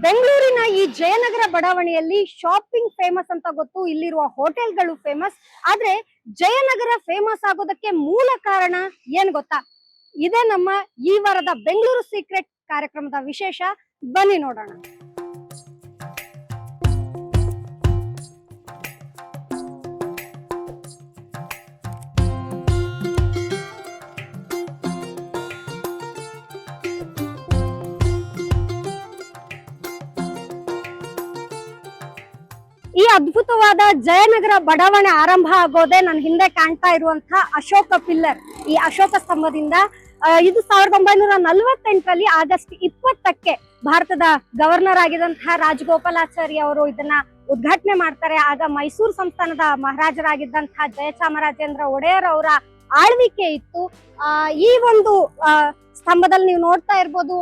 ಬೆಂಗಳೂರಿನ ಈ ಜಯನಗರ ಬಡಾವಣೆಯಲ್ಲಿ ಶಾಪಿಂಗ್ ಫೇಮಸ್ ಅಂತ ಗೊತ್ತು, ಇಲ್ಲಿರುವ ಹೋಟೆಲ್ಗಳು ಫೇಮಸ್. ಆದ್ರೆ ಜಯನಗರ ಫೇಮಸ್ ಆಗೋದಕ್ಕೆ ಮೂಲ ಕಾರಣ ಏನ್ ಗೊತ್ತಾ? ಇದೇ ನಮ್ಮ ಈ ವಾರದ ಬೆಂಗಳೂರು ಸೀಕ್ರೆಟ್ ಕಾರ್ಯಕ್ರಮದ ವಿಶೇಷ. ಬನ್ನಿ ನೋಡೋಣ. ಈ ಅದ್ಭುತವಾದ ಜಯನಗರ ಬಡಾವಣೆ ಆರಂಭ ಆಗೋದೇ ನನ್ನ ಹಿಂದೆ ಕಾಣ್ತಾ ಇರುವಂತಹ ಅಶೋಕ ಪಿಲ್ಲರ್, ಈ ಅಶೋಕ ಸ್ತಂಭದಿಂದ. ಇದು 1948ರಲ್ಲಿ ಆಗಸ್ಟ್ 20ಕ್ಕೆ ಭಾರತದ ಗವರ್ನರ್ ಆಗಿದ್ದಂತಹ ರಾಜಗೋಪಾಲಾಚಾರಿ ಅವರು ಇದನ್ನ ಉದ್ಘಾಟನೆ ಮಾಡ್ತಾರೆ. ಆಗ ಮೈಸೂರು ಸಂಸ್ಥಾನದ ಮಹಾರಾಜರಾಗಿದ್ದಂತಹ ಜಯಚಾಮರಾಜೇಂದ್ರ ಒಡೆಯರ್ ಅವರ ಆಳ್ವಿಕೆ ಇತ್ತು. ಈ ಒಂದು ಸ್ತಂಭದಲ್ಲಿ ನೀವು ನೋಡ್ತಾ ಇರ್ಬೋದು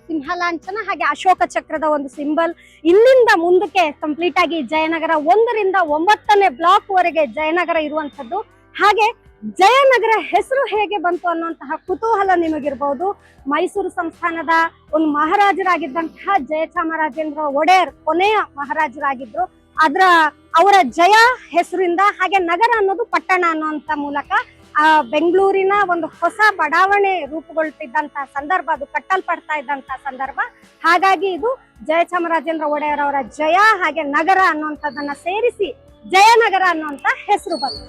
ಸಿಂಹಲಾಂಛನ, ಹಾಗೆ ಅಶೋಕ ಚಕ್ರದ ಒಂದು ಸಿಂಬಲ್. ಇಲ್ಲಿಂದ ಮುಂದಕ್ಕೆ ಕಂಪ್ಲೀಟ್ ಆಗಿ ಜಯನಗರ 1ರಿಂದ 9ನೇ ಬ್ಲಾಕ್ ವರೆಗೆ ಜಯನಗರ ಇರುವಂತದ್ದು. ಹಾಗೆ ಜಯನಗರ ಹೆಸರು ಹೇಗೆ ಬಂತು ಅನ್ನುವಂತಹ ಕುತೂಹಲ ನಿಮಗಿರ್ಬಹುದು. ಮೈಸೂರು ಸಂಸ್ಥಾನದ ಒಂದು ಮಹಾರಾಜರಾಗಿದ್ದಂತಹ ಜಯಚಾಮರಾಜೇಂದ್ರ ಒಡೆಯರ್ ಕೊನೆಯ ಮಹಾರಾಜರಾಗಿದ್ರು. ಅವರ ಜಯ ಹೆಸರಿಂದ, ಹಾಗೆ ನಗರ ಅನ್ನೋದು ಪಟ್ಟಣ ಅನ್ನುವಂತ ಮೂಲಕ ಬೆಂಗಳೂರಿನ ಒಂದು ಹೊಸ ಬಡಾವಣೆ ರೂಪುಗೊಳ್ತಿದ್ದಂತಹ ಸಂದರ್ಭ, ಅದು ಕಟ್ಟಲ್ಪಡ್ತಾ ಇದ್ದಂತಹ ಸಂದರ್ಭ. ಹಾಗಾಗಿ ಇದು ಜಯಚಾಮರಾಜೇಂದ್ರ ಒಡೆಯರ್ ಅವರ ಜಯ ಹಾಗೆ ನಗರ ಅನ್ನುವಂಥದ್ದನ್ನ ಸೇರಿಸಿ ಜಯನಗರ ಅನ್ನುವಂತ ಹೆಸರು ಬಂತು.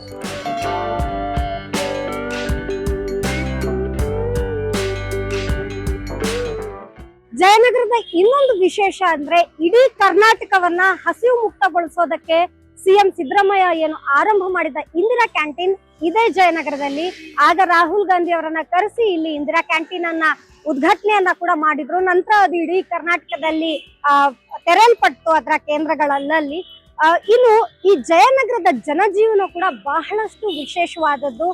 ಜಯನಗರದ ಇನ್ನೊಂದು ವಿಶೇಷ ಅಂದ್ರೆ ಇಡೀ ಕರ್ನಾಟಕವನ್ನ ಹಸಿವು ಮುಕ್ತಗೊಳಿಸೋದಕ್ಕೆ ಸಿಎಂ ಸಿದ್ದರಾಮಯ್ಯ ಏನು ಆರಂಭ ಮಾಡಿದ ಇಂದಿರಾ ಕ್ಯಾಂಟೀನ್ ಇದೇ ಜಯನಗರದಲ್ಲಿ. ಆಗ ರಾಹುಲ್ ಗಾಂಧಿ ಅವರನ್ನ ಕರೆಸಿ ಇಲ್ಲಿ ಇಂದಿರಾ ಕ್ಯಾಂಟೀನ್ ಅನ್ನ ಉದ್ಘಾಟನೆಯನ್ನ ಕೂಡ ಮಾಡಿದ್ರು. ನಂತರ ಅದು ಇಡೀ ಕರ್ನಾಟಕದಲ್ಲಿ ತೆರೆಯಲ್ಪಟ್ಟು ಅದರ ಕೇಂದ್ರಗಳಲ್ಲಿ. ಇನ್ನು ಈ ಜಯನಗರದ ಜನಜೀವನ ಕೂಡ ಬಹಳಷ್ಟು ವಿಶೇಷವಾದದ್ದು.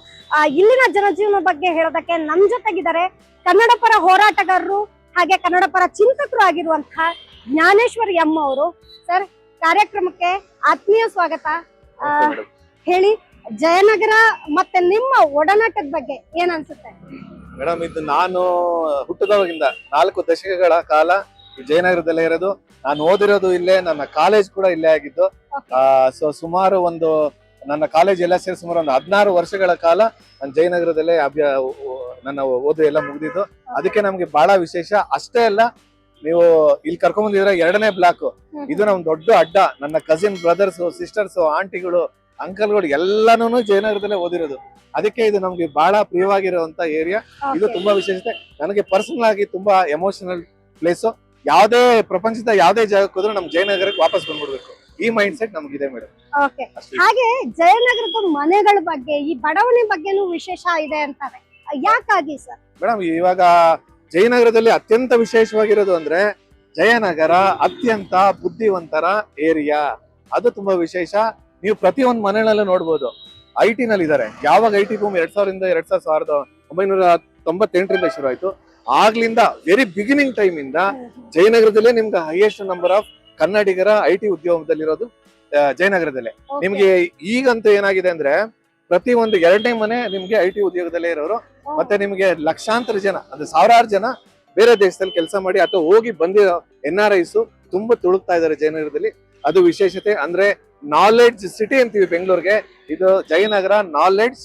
ಇಲ್ಲಿನ ಜನಜೀವನ ಬಗ್ಗೆ ಹೇಳೋದಕ್ಕೆ ನಮ್ ಜೊತೆಗಿದ್ದಾರೆ ಕನ್ನಡ ಪರ ಹೋರಾಟಗಾರರು ಹಾಗೆ ಕನ್ನಡ ಪರ ಚಿಂತಕರು ಆಗಿರುವಂತಹ ಜ್ಞಾನೇಶ್ವರ್ ಎಂ ಅವರು. ಸರ್, ಕಾರ್ಯಕ್ರಮಕ್ಕೆ ಆತ್ಮೀಯ ಸ್ವಾಗತ. ಹೇಳಿ, ಜಯನಗರ ಮತ್ತೆ ನಿಮ್ಮ ಒಡನಾಟದ ಬಗ್ಗೆ ಏನ್ ಅನ್ಸುತ್ತೆ? ಮೇಡಮ್, ಇದು ನಾನು ಹುಟ್ಟಿದವಾಗಿಂದ 4 ದಶಕಗಳ ಕಾಲ ಜಯನಗರದಲ್ಲೇ ಇರೋದು. ನಾನು ಓದಿರೋದು ಇಲ್ಲೇ, ನನ್ನ ಕಾಲೇಜ್ ಕೂಡ ಇಲ್ಲೇ ಆಗಿದ್ದು. ಸೊ ಸುಮಾರು ನನ್ನ ಕಾಲೇಜ್ ಎಲ್ಲ ಸೇರಿ ಸುಮಾರು ಒಂದು 16 ವರ್ಷಗಳ ಕಾಲ ನಾನು ಜಯನಗರದಲ್ಲೇ ನನ್ನ ಓದು ಎಲ್ಲ ಮುಗಿದಿದ್ದು. ಅದಕ್ಕೆ ನಮ್ಗೆ ಬಹಳ ವಿಶೇಷ. ಅಷ್ಟೇ ಅಲ್ಲ, ನೀವು ಇಲ್ಲಿ ಕರ್ಕೊಂಡ್ ಬಂದಿದ್ರೆ 2ನೇ ಬ್ಲಾಕ್, ಇದು ನಮ್ ದೊಡ್ಡ ಅಡ್ಡ. ನನ್ನ ಕಸಿನ್ ಬ್ರದರ್ಸ್, ಸಿಸ್ಟರ್ಸ್, ಆಂಟಿಗಳು, ಅಂಕಲ್ಗಳು ಎಲ್ಲಾನು ಜಯನಗರದಲ್ಲೇ ಓದಿರೋದು. ಅದಕ್ಕೆ ಇದು ನಮ್ಗೆ ಬಹಳ ಪ್ರಿಯವಾಗಿರುವಂತ ಏರಿಯಾ. ಇದು ತುಂಬಾ ವಿಶೇಷತೆ. ನನಗೆ ಪರ್ಸನಲ್ ಆಗಿ ತುಂಬಾ ಎಮೋಷನಲ್ ಪ್ಲೇಸ್. ಯಾವ್ದೇ ಪ್ರಪಂಚದ ಯಾವ್ದೇ ಜಾಗಕ್ಕೆ ಹೋದ್ರೂ ನಮ್ ಜಯನಗರಕ್ಕೆ ವಾಪಸ್ ಬಂದ್ಬಿಡ್ಬೇಕು, ಈ ಮೈಂಡ್ ಸೆಟ್ ನಮ್ಗಿದೆ ಮೇಡಮ್. ಹಾಗೆ ಜಯನಗರದ ಮನೆಗಳ ಬಗ್ಗೆ, ಈ ಬಡಾವಣೆ ಬಗ್ಗೆನೂ ವಿಶೇಷ ಇದೆ ಅಂತಾರೆ. ಯಾಕಾಗಿ ಸರ್? ಮೇಡಮ್, ಇವಾಗ ಜಯನಗರದಲ್ಲಿ ಅತ್ಯಂತ ವಿಶೇಷವಾಗಿರೋದು ಅಂದ್ರೆ ಜಯನಗರ ಅತ್ಯಂತ ಬುದ್ಧಿವಂತರ ಏರಿಯಾ. ಅದು ತುಂಬಾ ವಿಶೇಷ. ನೀವು ಪ್ರತಿಯೊಂದು ಮನೆಯಲ್ಲೂ ನೋಡ್ಬೋದು IT ನಲ್ಲಿ ಇದಾರೆ. ಯಾವಾಗ IT ಭೂಮಿ 1998ರಿಂದ ಶುರು ಆಯ್ತು, ಆಗ್ಲಿಂದ ವೆರಿ ಬಿಗಿನಿಂಗ್ ಟೈಮ್ ಇಂದ ಜಯನಗರದಲ್ಲೇ ನಿಮ್ಗೆ ಹೈಯೆಸ್ಟ್ ನಂಬರ್ ಆಫ್ ಕನ್ನಡಿಗರ IT ಉದ್ಯಮದಲ್ಲಿರೋದು ಜಯನಗರದಲ್ಲೇ. ನಿಮ್ಗೆ ಈಗಂತೂ ಏನಾಗಿದೆ ಅಂದ್ರೆ ಪ್ರತಿ ಒಂದು 2ನೇ ಮನೆ ನಿಮ್ಗೆ IT ಉದ್ಯೋಗದಲ್ಲೇ ಇರೋರು. ಮತ್ತೆ ನಿಮ್ಗೆ ಲಕ್ಷಾಂತರ ಜನ, ಅಂದ್ರೆ ಸಾವಿರಾರು ಜನ ಬೇರೆ ದೇಶದಲ್ಲಿ ಕೆಲಸ ಮಾಡಿ ಅಥವಾ ಹೋಗಿ ಬಂದಿರೋ NRIs ತುಂಬಾ ತುಳುಕ್ತಾ ಇದಾರೆ ಜಯನಗರದಲ್ಲಿ. ಅದು ವಿಶೇಷತೆ. ಅಂದ್ರೆ ನಾಲೆಡ್ಜ್ ಸಿಟಿ ಅಂತೀವಿ ಬೆಂಗಳೂರಿಗೆ, ಇದು ಜಯನಗರ ನಾಲೆಡ್ಜ್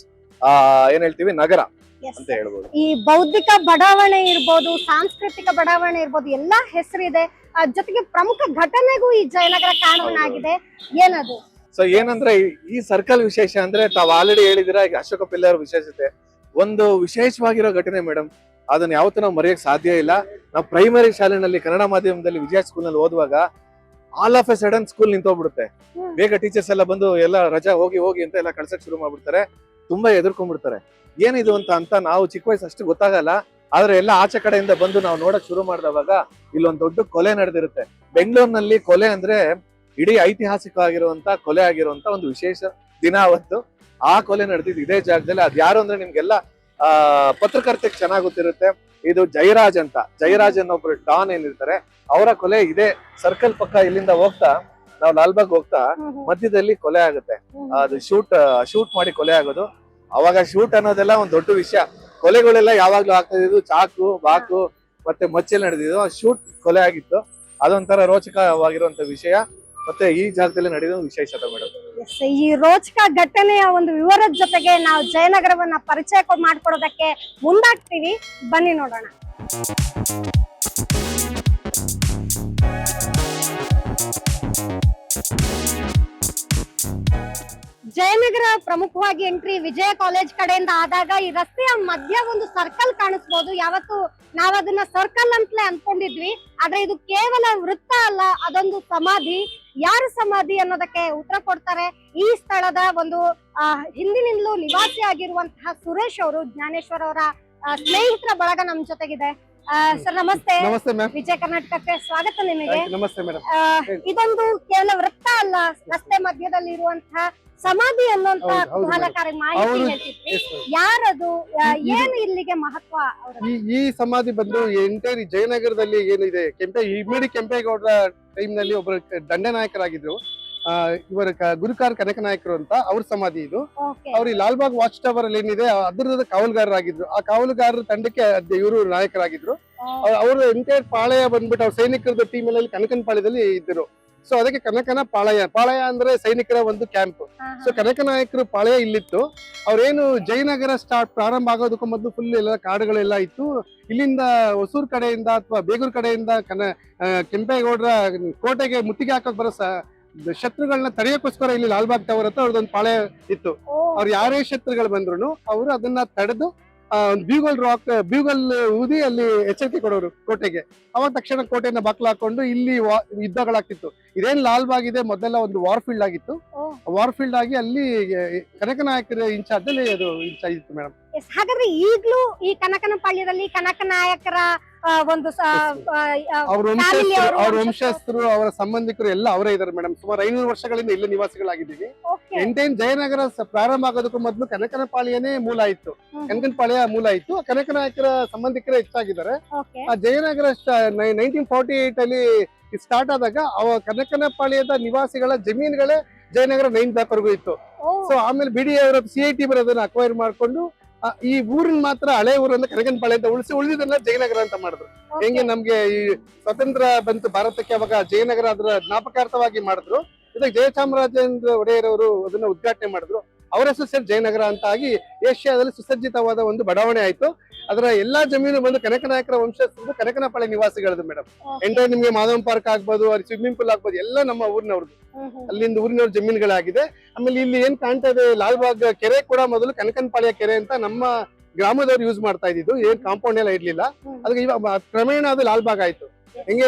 ಏನ್ ಹೇಳ್ತೀವಿ ನಗರ ಅಂತ ಹೇಳ್ಬೋದು. ಈ ಬೌದ್ಧಿಕ ಬಡಾವಣೆ ಇರ್ಬೋದು, ಸಾಂಸ್ಕೃತಿಕ ಬಡಾವಣೆ ಇರ್ಬೋದು, ಎಲ್ಲಾ ಹೆಸರಿದೆ. ಜೊತೆಗೆ ಪ್ರಮುಖ ಘಟನೆಗೂ ಈ ಜಯನಗರ ಕಾರಣವಾಗಿದೆ. ಏನದು? ಸೊ ಏನಂದ್ರೆ ಈ ಸರ್ಕಲ್ ವಿಶೇಷ ಅಂದ್ರೆ ತಾವ್ ಆಲ್ರೆಡಿ ಹೇಳಿದಿರ, ಈಗ ಅಶೋಕ ಪಿಲ್ಲರ್ ವಿಶೇಷತೆ ಒಂದು ವಿಶೇಷವಾಗಿರೋ ಘಟನೆ ಮೇಡಮ್. ಅದನ್ನ ಯಾವತ್ತೂ ನಾವು ಮರೆಯಕ್ ಸಾಧ್ಯ ಇಲ್ಲ. ನಾವು ಪ್ರೈಮರಿ ಶಾಲೆನಲ್ಲಿ ಕನ್ನಡ ಮಾಧ್ಯಮದಲ್ಲಿ ವಿಜಯ ಸ್ಕೂಲ್ ನಲ್ಲಿ ಓದುವಾಗ all of a sudden school ನಿಂತೋಗ್ಬಿಡುತ್ತೆ. ಬೇಗ ಟೀಚರ್ಸ್ ಎಲ್ಲ ಬಂದು ಎಲ್ಲ ರಜಾ ಹೋಗಿ ಅಂತ ಎಲ್ಲ ಕಳ್ಸಕ್ ಶುರು ಮಾಡ್ಬಿಡ್ತಾರೆ. ತುಂಬಾ ಎದುರ್ಕೊಂಡ್ಬಿಡ್ತಾರೆ. ಏನಿದು ಅಂತ ನಾವು ಚಿಕ್ಕ ವಯಸ್ಸು ಅಷ್ಟು ಗೊತ್ತಾಗಲ್ಲ. ಆದ್ರೆ ಎಲ್ಲ ಆಚೆ ಕಡೆಯಿಂದ ಬಂದು ನಾವು ನೋಡಕ್ ಶುರು ಮಾಡಿದವಾಗ ಇಲ್ಲೊಂದ್ ದೊಡ್ಡ ಕೊಲೆ ನಡೆದಿರುತ್ತೆ. ಬೆಂಗಳೂರಿನಲ್ಲಿ ಕೊಲೆ ಅಂದ್ರೆ ಇಡೀ ಐತಿಹಾಸಿಕವಾಗಿರುವಂತ ಕೊಲೆ ಆಗಿರುವಂತ ಒಂದು ವಿಶೇಷ ದಿನ ಅವತ್ತು. ಆ ಕೊಲೆ ನಡೆದಿದ್ದು ಇದೇ ಜಾಗದಲ್ಲಿ. ಅದ್ ಯಾರು ಅಂದ್ರೆ ನಿಮ್ಗೆಲ್ಲ ಪತ್ರಕರ್ತೆಗೆ ಚೆನ್ನಾಗ್ ಗೊತ್ತಿರುತ್ತೆ. ಇದು ಜಯರಾಜ್ ಅಂತ. ಜಯರಾಜ್ ಅನ್ನೊಬ್ರು ಡಾನ್ ಏನಿರ್ತಾರೆ, ಅವರ ಕೊಲೆ ಇದೇ ಸರ್ಕಲ್ ಪಕ್ಕ. ಇಲ್ಲಿಂದ ಹೋಗ್ತಾ ನಾವು ಲಾಲ್ಬಾಗ್ ಹೋಗ್ತಾ ಮಧ್ಯದಲ್ಲಿ ಕೊಲೆ ಆಗುತ್ತೆ. ಅದು ಶೂಟ್ ಮಾಡಿ ಕೊಲೆ ಆಗೋದು. ಅವಾಗ ಶೂಟ್ ಅನ್ನೋದೆಲ್ಲ ಒಂದ್ ದೊಡ್ಡ ವಿಷಯ. ಕೊಲೆಗಳೆಲ್ಲ ಯಾವಾಗ್ಲೂ ಆಗ್ತಾ ಇದ್ದು ಚಾಕು ಬಾಕು ಮತ್ತೆ ಮಚ್ಚೆಲ್ ನಡೆದಿದ್ದು. ಶೂಟ್ ಕೊಲೆ ಆಗಿತ್ತು. ಅದೊಂಥರ ರೋಚಕವಾಗಿರುವಂತ ವಿಷಯ. ಮತ್ತೆ ಈ ಜಾಗದಲ್ಲಿ ನಡೆದ ವಿಶೇಷತೆ ಮೇಡಮ್. ಈ ರೋಚಕ ಘಟನೆಯ ಒಂದು ವಿವರದ ಜೊತೆಗೆ ನಾವು ಜಯನಗರವನ್ನ ಪರಿಚಯ ಮಾಡ್ಕೊಡೋದಕ್ಕೆ ಮುಂದಾಗ್ತೀವಿ. ಬನ್ನಿ ನೋಡೋಣ. ಜಯನಗರ ಪ್ರಮುಖವಾಗಿ ಎಂಟ್ರಿ ವಿಜಯ ಕಾಲೇಜ್ ಕಡೆಯಿಂದ ಆದಾಗ ಈ ರಸ್ತೆಯ ಮಧ್ಯ ಒಂದು ಸರ್ಕಲ್ ಕಾಣಿಸ್ಬೋದು. ಯಾವತ್ತು ನಾವ್ ಅದನ್ನ ಸರ್ಕಲ್ ಅಂತಲೇ ಅನ್ಕೊಂಡಿದ್ವಿ, ಆದ್ರೆ ಇದು ಕೇವಲ ವೃತ್ತ ಅಲ್ಲ, ಅದೊಂದು ಸಮಾಧಿ. ಯಾರು ಸಮಾಧಿ ಅನ್ನೋದಕ್ಕೆ ಉತ್ತರ ಕೊಡ್ತಾರೆ ಈ ಸ್ಥಳದ ಒಂದು ಹಿಂದಿನಿಂದಲೂ ನಿವಾಸಿ ಆಗಿರುವಂತಹ ಸುರೇಶ್ ಅವರು, ಜ್ಞಾನೇಶ್ವರ್ ಅವರ ಸ್ನೇಹಿತರ ಬಳಗ ನಮ್ ಜೊತೆಗಿದೆ. ಸರ್ ನಮಸ್ತೆ. ನಮಸ್ತೆ ಮ್ಯಾಮ್. ವಿಜಯ ಕರ್ನಾಟಕಕ್ಕೆ ಸ್ವಾಗತ ನಿಮಗೆ. ನಮಸ್ತೆ ಮೇಡಮ್. ಇದೊಂದು ಕೇವಲ ವೃತ್ತ ಅಲ್ಲ, ರಸ್ತೆ ಮಧ್ಯದಲ್ಲಿ ಇರುವಂತಹ ಸಮಾಧಿ ಅನ್ನುವಂತ ಕುತೂಹಲಕಾರಿ ಮಾಹಿತಿ ಹೇಳ್ತಿದ್ವಿ. ಯಾರದು, ಏನು ಇಲ್ಲಿಗೆ ಮಹತ್ವ? ಈ ಸಮಾಧಿ ಬಂದು ಎಂಟೈರ್ ಜಯನಗರದಲ್ಲಿ ಏನಿದೆ, ಇಮ್ಮಡಿ ಕೆಂಪೇಗೌಡರ ಟೈಮ್ ನಲ್ಲಿ ಒಬ್ಬರು ದಂಡನಾಯಕರಾಗಿದ್ರು. ಇವರ ಗುರುಕಾರ ಕನಕನಾಯಕರು ಅಂತ ಅವ್ರ ಸಮಾಧಿ ಇದು. ಅವ್ರು ಈ ಲಾಲ್ಬಾಗ್ ವಾಚ್ ಟವರ್ ಅಲ್ಲಿ ಏನಿದೆ ಅದ್ರದ ಕಾವಲುಗಾರರಾಗಿದ್ರು. ಆ ಕಾವಲುಗಾರರ ತಂಡಕ್ಕೆ ಇವರು ನಾಯಕರಾಗಿದ್ರು. ಅವರು ಎಂಟೈರ್ ಪಾಳೆಯ ಬಂದ್ಬಿಟ್ಟು ಅವ್ರ ಸೈನಿಕರದ ಟೀಮ್ ಅಲ್ಲಿ ಕನಕನ ಪಾಳ್ಯದಲ್ಲಿ ಇದ್ದರು. ಸೊ ಅದಕ್ಕೆ ಕನಕನ ಪಾಳೆಯ ಅಂದ್ರೆ ಸೈನಿಕರ ಒಂದು ಕ್ಯಾಂಪ್. ಸೊ ಕನಕನಾಯಕರು ಪಾಳೆಯ ಇಲ್ಲಿತ್ತು. ಅವ್ರೇನು ಜಯನಗರ ಪ್ರಾರಂಭ ಆಗೋದಕ್ಕೂ ಮೊದಲು ಫುಲ್ ಎಲ್ಲ ಕಾಡುಗಳೆಲ್ಲ ಇತ್ತು. ಇಲ್ಲಿಂದ ಹೊಸೂರ್ ಕಡೆಯಿಂದ ಅಥವಾ ಬೇಗೂರ್ ಕಡೆಯಿಂದ ಕೆಂಪೇಗೌಡರ ಕೋಟೆಗೆ ಮುತ್ತಿಗೆ ಹಾಕಕ್ ಬರೋ ಶತ್ರುಗಳನ್ನ ತಡೆಯೋಕ್ಕೋಸ್ಕರ ಇಲ್ಲಿ ಲಾಲ್ಬಾಗ್ ಟವರ್ ಹತ್ರ ಅವ್ರದೊಂದು ಪಾಳೆ ಇತ್ತು. ಅವ್ರು ಯಾರೇ ಶತ್ರುಗಳು ಬಂದ್ರು ಅವರು ಅದನ್ನ ತಡೆದು ಬ್ಯೂಗಲ್ ಊದಿ ಅಲ್ಲಿ ಎಚ್ಚರಿಕೆ ಕೊಡೋರು ಕೋಟೆಗೆ. ಅವಾಗ ತಕ್ಷಣ ಕೋಟೆಯನ್ನ ಬಾಕ್ಲು ಹಾಕೊಂಡು ಇಲ್ಲಿ ಯುದ್ಧಗಳಾಗ್ತಿತ್ತು. ಇದೇನ್ ಲಾಲ್ಬಾಗ್ ಇದೆ ಮೊದಲೆಲ್ಲ ಒಂದು ವಾರ್ ಫೀಲ್ಡ್ ಆಗಿತ್ತು. ವಾರ್ ಫೀಲ್ಡ್ ಆಗಿ ಅಲ್ಲಿ ಕನಕನಾಯಕರ ಇನ್ಚಾರ್ಜ್ ಅಲ್ಲಿ ಅದು ಇನ್ಚಾರ್ಜ್ ಇತ್ತು ಮೇಡಮ್. ಹಾಗಾದ್ರೆ ಈಗ್ಲೂ ಈ ಕನಕನ ಪಾಳ್ಯದಲ್ಲಿ ಕನಕನಾಯಕರ ಒಂದು ಅವ್ರ ವಂಶಸ್ಥರು ಅವರ ಸಂಬಂಧಿಕರು ಎಲ್ಲ ಅವರೇ ಇದಾರೆ ಮೇಡಮ್. ಸುಮಾರು 500 ವರ್ಷಗಳಿಂದ ಇಲ್ಲಿ ನಿವಾಸಿಗಳಾಗಿದ್ದೀವಿ. ಜಯನಗರ ಪ್ರಾರಂಭ ಆಗೋದಕ್ಕೂ ಮೊದಲು ಕನಕನಪಾಳ್ಯನೇ ಮೂಲ ಇತ್ತು. ಕನಕನಪಾಳ್ಯ ಮೂಲ ಇತ್ತು. ಕನಕನಾಯಕರ ಸಂಬಂಧಿಕರೇ ಹೆಚ್ಚಾಗಿದ್ದಾರೆ. ಆ ಜಯನಗರ 1948 ಅಲ್ಲಿ ಸ್ಟಾರ್ಟ್ ಆದಾಗ ಕನಕನಪಾಳ್ಯದ ನಿವಾಸಿಗಳ ಜಮೀನುಗಳೇ ಜಯನಗರ 9 ಬ್ಲಾಕ್ ವರೆಗೂ ಇತ್ತು. ಸೊ ಆಮೇಲೆ ಬಿಡಿ ಅವರ CIT ಬರೋದನ್ನ ಅಕ್ವೈರ್ ಮಾಡ್ಕೊಂಡು ಈ ಊರಿನ ಮಾತ್ರ ಹಳೆ ಊರನ್ನ ಕನಕನಪಾಳ್ಯ ಅಂತ ಉಳಿದಿದ್ದನ್ನ ಜಯನಗರ ಅಂತ ಮಾಡಿದ್ರು. ಹೆಂಗೆ ನಮ್ಗೆ ಈ ಸ್ವತಂತ್ರ ಬಂತು ಭಾರತಕ್ಕೆ, ಅವಾಗ ಜಯನಗರ ಅದರ ಜ್ಞಾಪಕಾರ್ಥವಾಗಿ ಮಾಡಿದ್ರು. ಇದಕ್ಕೆ ಜಯಚಾಮರಾಜೇಂದ್ರ ಒಡೆಯರ್ ಅವರು ಅದನ್ನ ಉದ್ಘಾಟನೆ ಮಾಡಿದ್ರು. ಅವರ ಹೆಸರು ಸೇರಿ ಜಯನಗರ ಅಂತ ಆಗಿ ಏಷ್ಯಾದಲ್ಲಿ ಸುಸಜ್ಜಿತವಾದ ಒಂದು ಬಡಾವಣೆ ಆಯ್ತು. ಅದರ ಎಲ್ಲಾ ಜಮೀನು ಬಂದು ಕನಕನಾಯಕರ ವಂಶಸ್ಥರು ಕನಕನಪಾಳ್ಯ ನಿವಾಸಿಗಳದ್ದು ಮೇಡಮ್. ಎಂಟರ್ ನಿಮ್ಗೆ ಮಾಧವನ್ ಪಾರ್ಕ್ ಆಗ್ಬೋದು, ಅಲ್ಲಿ ಸ್ವಿಮ್ಮಿಂಗ್ ಪೂಲ್ ಆಗ್ಬೋದು, ಎಲ್ಲ ನಮ್ಮ ಊರಿನವ್ರದ್ದು. ಅಲ್ಲಿಂದ ಊರಿನವ್ರ ಜಮೀನುಗಳಾಗಿದೆ. ಆಮೇಲೆ ಇಲ್ಲಿ ಏನ್ ಕಾಣ್ತಾ ಇದೆ, ಲಾಲ್ಬಾಗ್ ಕೆರೆ ಕೂಡ ಮೊದಲು ಕನಕನಪಾಳ್ಯ ಕೆರೆ ಅಂತ ನಮ್ಮ ಗ್ರಾಮದವ್ರು ಯೂಸ್ ಮಾಡ್ತಾ ಇದ್ದಿದ್ದು. ಏನ್ ಕಾಂಪೌಂಡ್ ಎಲ್ಲ ಇರ್ಲಿಲ್ಲ. ಅದಕ್ಕೆ ಇವಾಗ ಕ್ರಮೇಣ ಅದು ಲಾಲ್ಬಾಗ್ ಆಯ್ತು. ಹೆಂಗೆ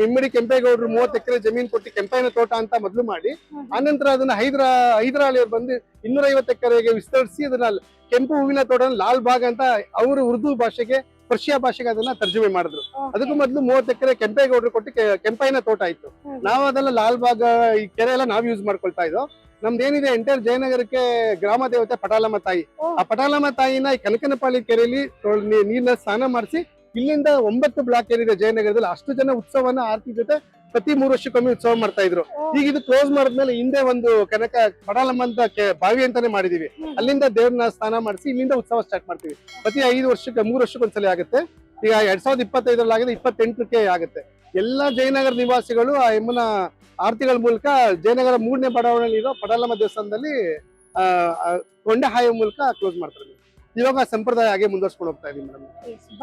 ಇಮ್ಮಡಿ ಕೆಂಪೇಗೌಡರು 30 ಎಕರೆ ಜಮೀನ್ ಕೊಟ್ಟು ಕೆಂಪೈನ ತೋಟ ಅಂತ ಮೊದಲು ಮಾಡಿ, ಆನಂತರ ಅದನ್ನ ಹೈದರಾಲಿಯವ್ರು ಬಂದು 250 ಎಕರೆಗೆ ವಿಸ್ತರಿಸಿ ಅದನ್ನ ಕೆಂಪು ಹೂವಿನ ತೋಟ ಲಾಲ್ಬಾಗ್ ಅಂತ ಅವರು ಉರ್ದು ಭಾಷೆಗೆ, ಪರ್ಷಿಯಾ ಭಾಷೆಗೆ ಅದನ್ನ ತರ್ಜುಮೆ ಮಾಡಿದ್ರು. ಅದಕ್ಕೂ ಮೊದಲು 30 ಎಕರೆ ಕೆಂಪೇಗೌಡರು ಕೊಟ್ಟು ಕೆಂಪೈನ ತೋಟ ಇತ್ತು. ನಾವು ಅದೆಲ್ಲ ಲಾಲ್ಬಾಗ್ ಈ ಕೆರೆ ಎಲ್ಲ ನಾವು ಯೂಸ್ ಮಾಡ್ಕೊಳ್ತಾ ಇದ್ದೋ. ನಮ್ದೇನಿದೆ ಎಂಟರ್ ಜಯನಗರಕ್ಕೆ ಗ್ರಾಮ ದೇವತೆ ಪಟಾಲಮ್ಮ ತಾಯಿ. ಆ ಪಟಾಲಮ್ಮ ತಾಯಿನ ಈ ಕನಕನಪಾಳ್ಯ ಕೆರೆಯಲ್ಲಿ ನೀರ್ನ ಸ್ನಾನ ಮಾಡಿಸಿ ಇಲ್ಲಿಂದ 9 ಬ್ಲಾಕ್ ಏನಿದೆ ಜಯನಗರದಲ್ಲಿ ಅಷ್ಟು ಜನ ಉತ್ಸವನ ಆರತಿ ಜೊತೆ ಪ್ರತಿ 3 ವರ್ಷಕ್ಕೊಮ್ಮೆ ಉತ್ಸವ ಮಾಡ್ತಾ ಇದ್ರು. ಈಗ ಇದು ಕ್ಲೋಸ್ ಮಾಡಿದ್ಮೇಲೆ ಹಿಂದೆ ಒಂದು ಕನಕ ಪಟಾಲಮ್ಮ ಅಂತ ಬಾವಿ ಅಂತಾನೆ ಮಾಡಿದೀವಿ. ಅಲ್ಲಿಂದ ದೇವ್ರನ್ನ ಸ್ನಾನ ಮಾಡಿಸಿ ಇಲ್ಲಿಂದ ಉತ್ಸವ ಸ್ಟಾರ್ಟ್ ಮಾಡ್ತೀವಿ. ಪ್ರತಿ 5 ವರ್ಷಕ್ಕೆ 3 ವರ್ಷಕ್ಕೊಂದ್ಸಲ ಆಗುತ್ತೆ. ಈಗ 2025 ಆಗಿದೆ, 28ಕ್ಕೆ ಆಗುತ್ತೆ. ಎಲ್ಲಾ ಜಯನಗರ ನಿವಾಸಿಗಳು ಆ ಯಮುನ ಆರತಿಗಳ ಮೂಲಕ ಜಯನಗರ 3ನೇ ಬಡಾವಣೆಯಲ್ಲಿರೋ ಪಟಾಲಮ್ಮ ದೇವಸ್ಥಾನದಲ್ಲಿ ಕೊಂಡೆ ಹಾಯೋ ಮೂಲಕ ಕ್ಲೋಸ್ ಮಾಡ್ತಾರೆ. ಇವಾಗ ಸಂಪ್ರದಾಯ ಹಾಗೆ ಮುಂದುವರ್ಸ್ಕೊಂಡು ಹೋಗ್ತಾ ಇದೀವಿ ಮೇಡಮ್.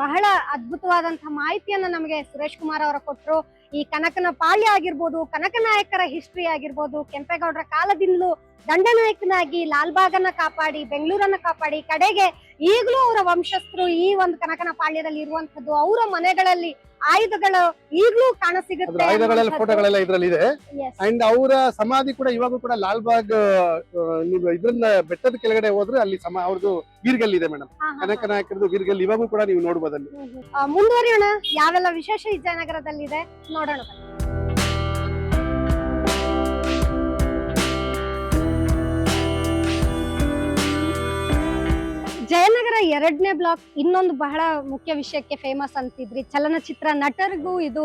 ಬಹಳ ಅದ್ಭುತವಾದಂತಹ ಮಾಹಿತಿಯನ್ನ ನಮಗೆ ಸುರೇಶ್ ಕುಮಾರ್ ಅವರ ಕೊಟ್ಟರು. ಈ ಕನಕನ ಪಾಳ್ಯ ಆಗಿರ್ಬೋದು, ಕನಕನಾಯಕರ ಹಿಸ್ಟ್ರಿ ಆಗಿರ್ಬೋದು, ಕೆಂಪೇಗೌಡರ ಕಾಲದಿಂದಲೂ ದಂಡನಾಯಕನಾಗಿ ಲಾಲ್ಬಾಗನ್ನ ಕಾಪಾಡಿ, ಬೆಂಗಳೂರನ್ನ ಕಾಪಾಡಿ, ಕಡೆಗೆ ಈಗಲೂ ಅವರ ವಂಶಸ್ಥರು ಈ ಒಂದು ಕನಕನ ಪಾಳ್ಯದಲ್ಲಿ ಇರುವಂತದ್ದು. ಅವರ ಮನೆಗಳಲ್ಲಿ ಆಯುಧಗಳು ಈಗಲೂ ಕಾಣಸಿಗುತ್ತೆ. ಆಯುಧಗಳೆಲ್ಲ ಫೋಟೋಗಳೆಲ್ಲ ಇದ್ರಲ್ಲಿ ಇದೆ. ಅಂಡ್ ಅವರ ಸಮಾಧಿ ಕೂಡ ಇವಾಗೂ ಕೂಡ ಲಾಲ್ಬಾಗ್ ಇದ್ರಿಂದ ಬೆಟ್ಟದ ಕೆಳಗಡೆ ಹೋದ್ರೆ ಅಲ್ಲಿ ಅವ್ರದ್ದು ವೀರ್ಗಲ್ ಇದೆ ಮೇಡಮ್. ಕನಕನಾಯಕರದ್ದು ವೀರ್ಗಲ್ ಇವಾಗೂ ಕೂಡ ನೀವು ನೋಡ್ಬೋದು ಅಲ್ಲಿ. ಮುಂದುವರಿಯೋಣ. ಯಾವೆಲ್ಲ ವಿಶೇಷ ಈ ಜಯನಗರದಲ್ಲಿ ಇದೆ ನೋಡೋಣ. ಜಯನಗರ 2ನೇ ಬ್ಲಾಕ್ ಇನ್ನೊಂದು ಬಹಳ ಮುಖ್ಯ ವಿಷಯಕ್ಕೆ ಫೇಮಸ್ ಅಂತಿದ್ರಿ. ಚಲನಚಿತ್ರ ನಟರಿಗೂ ಇದು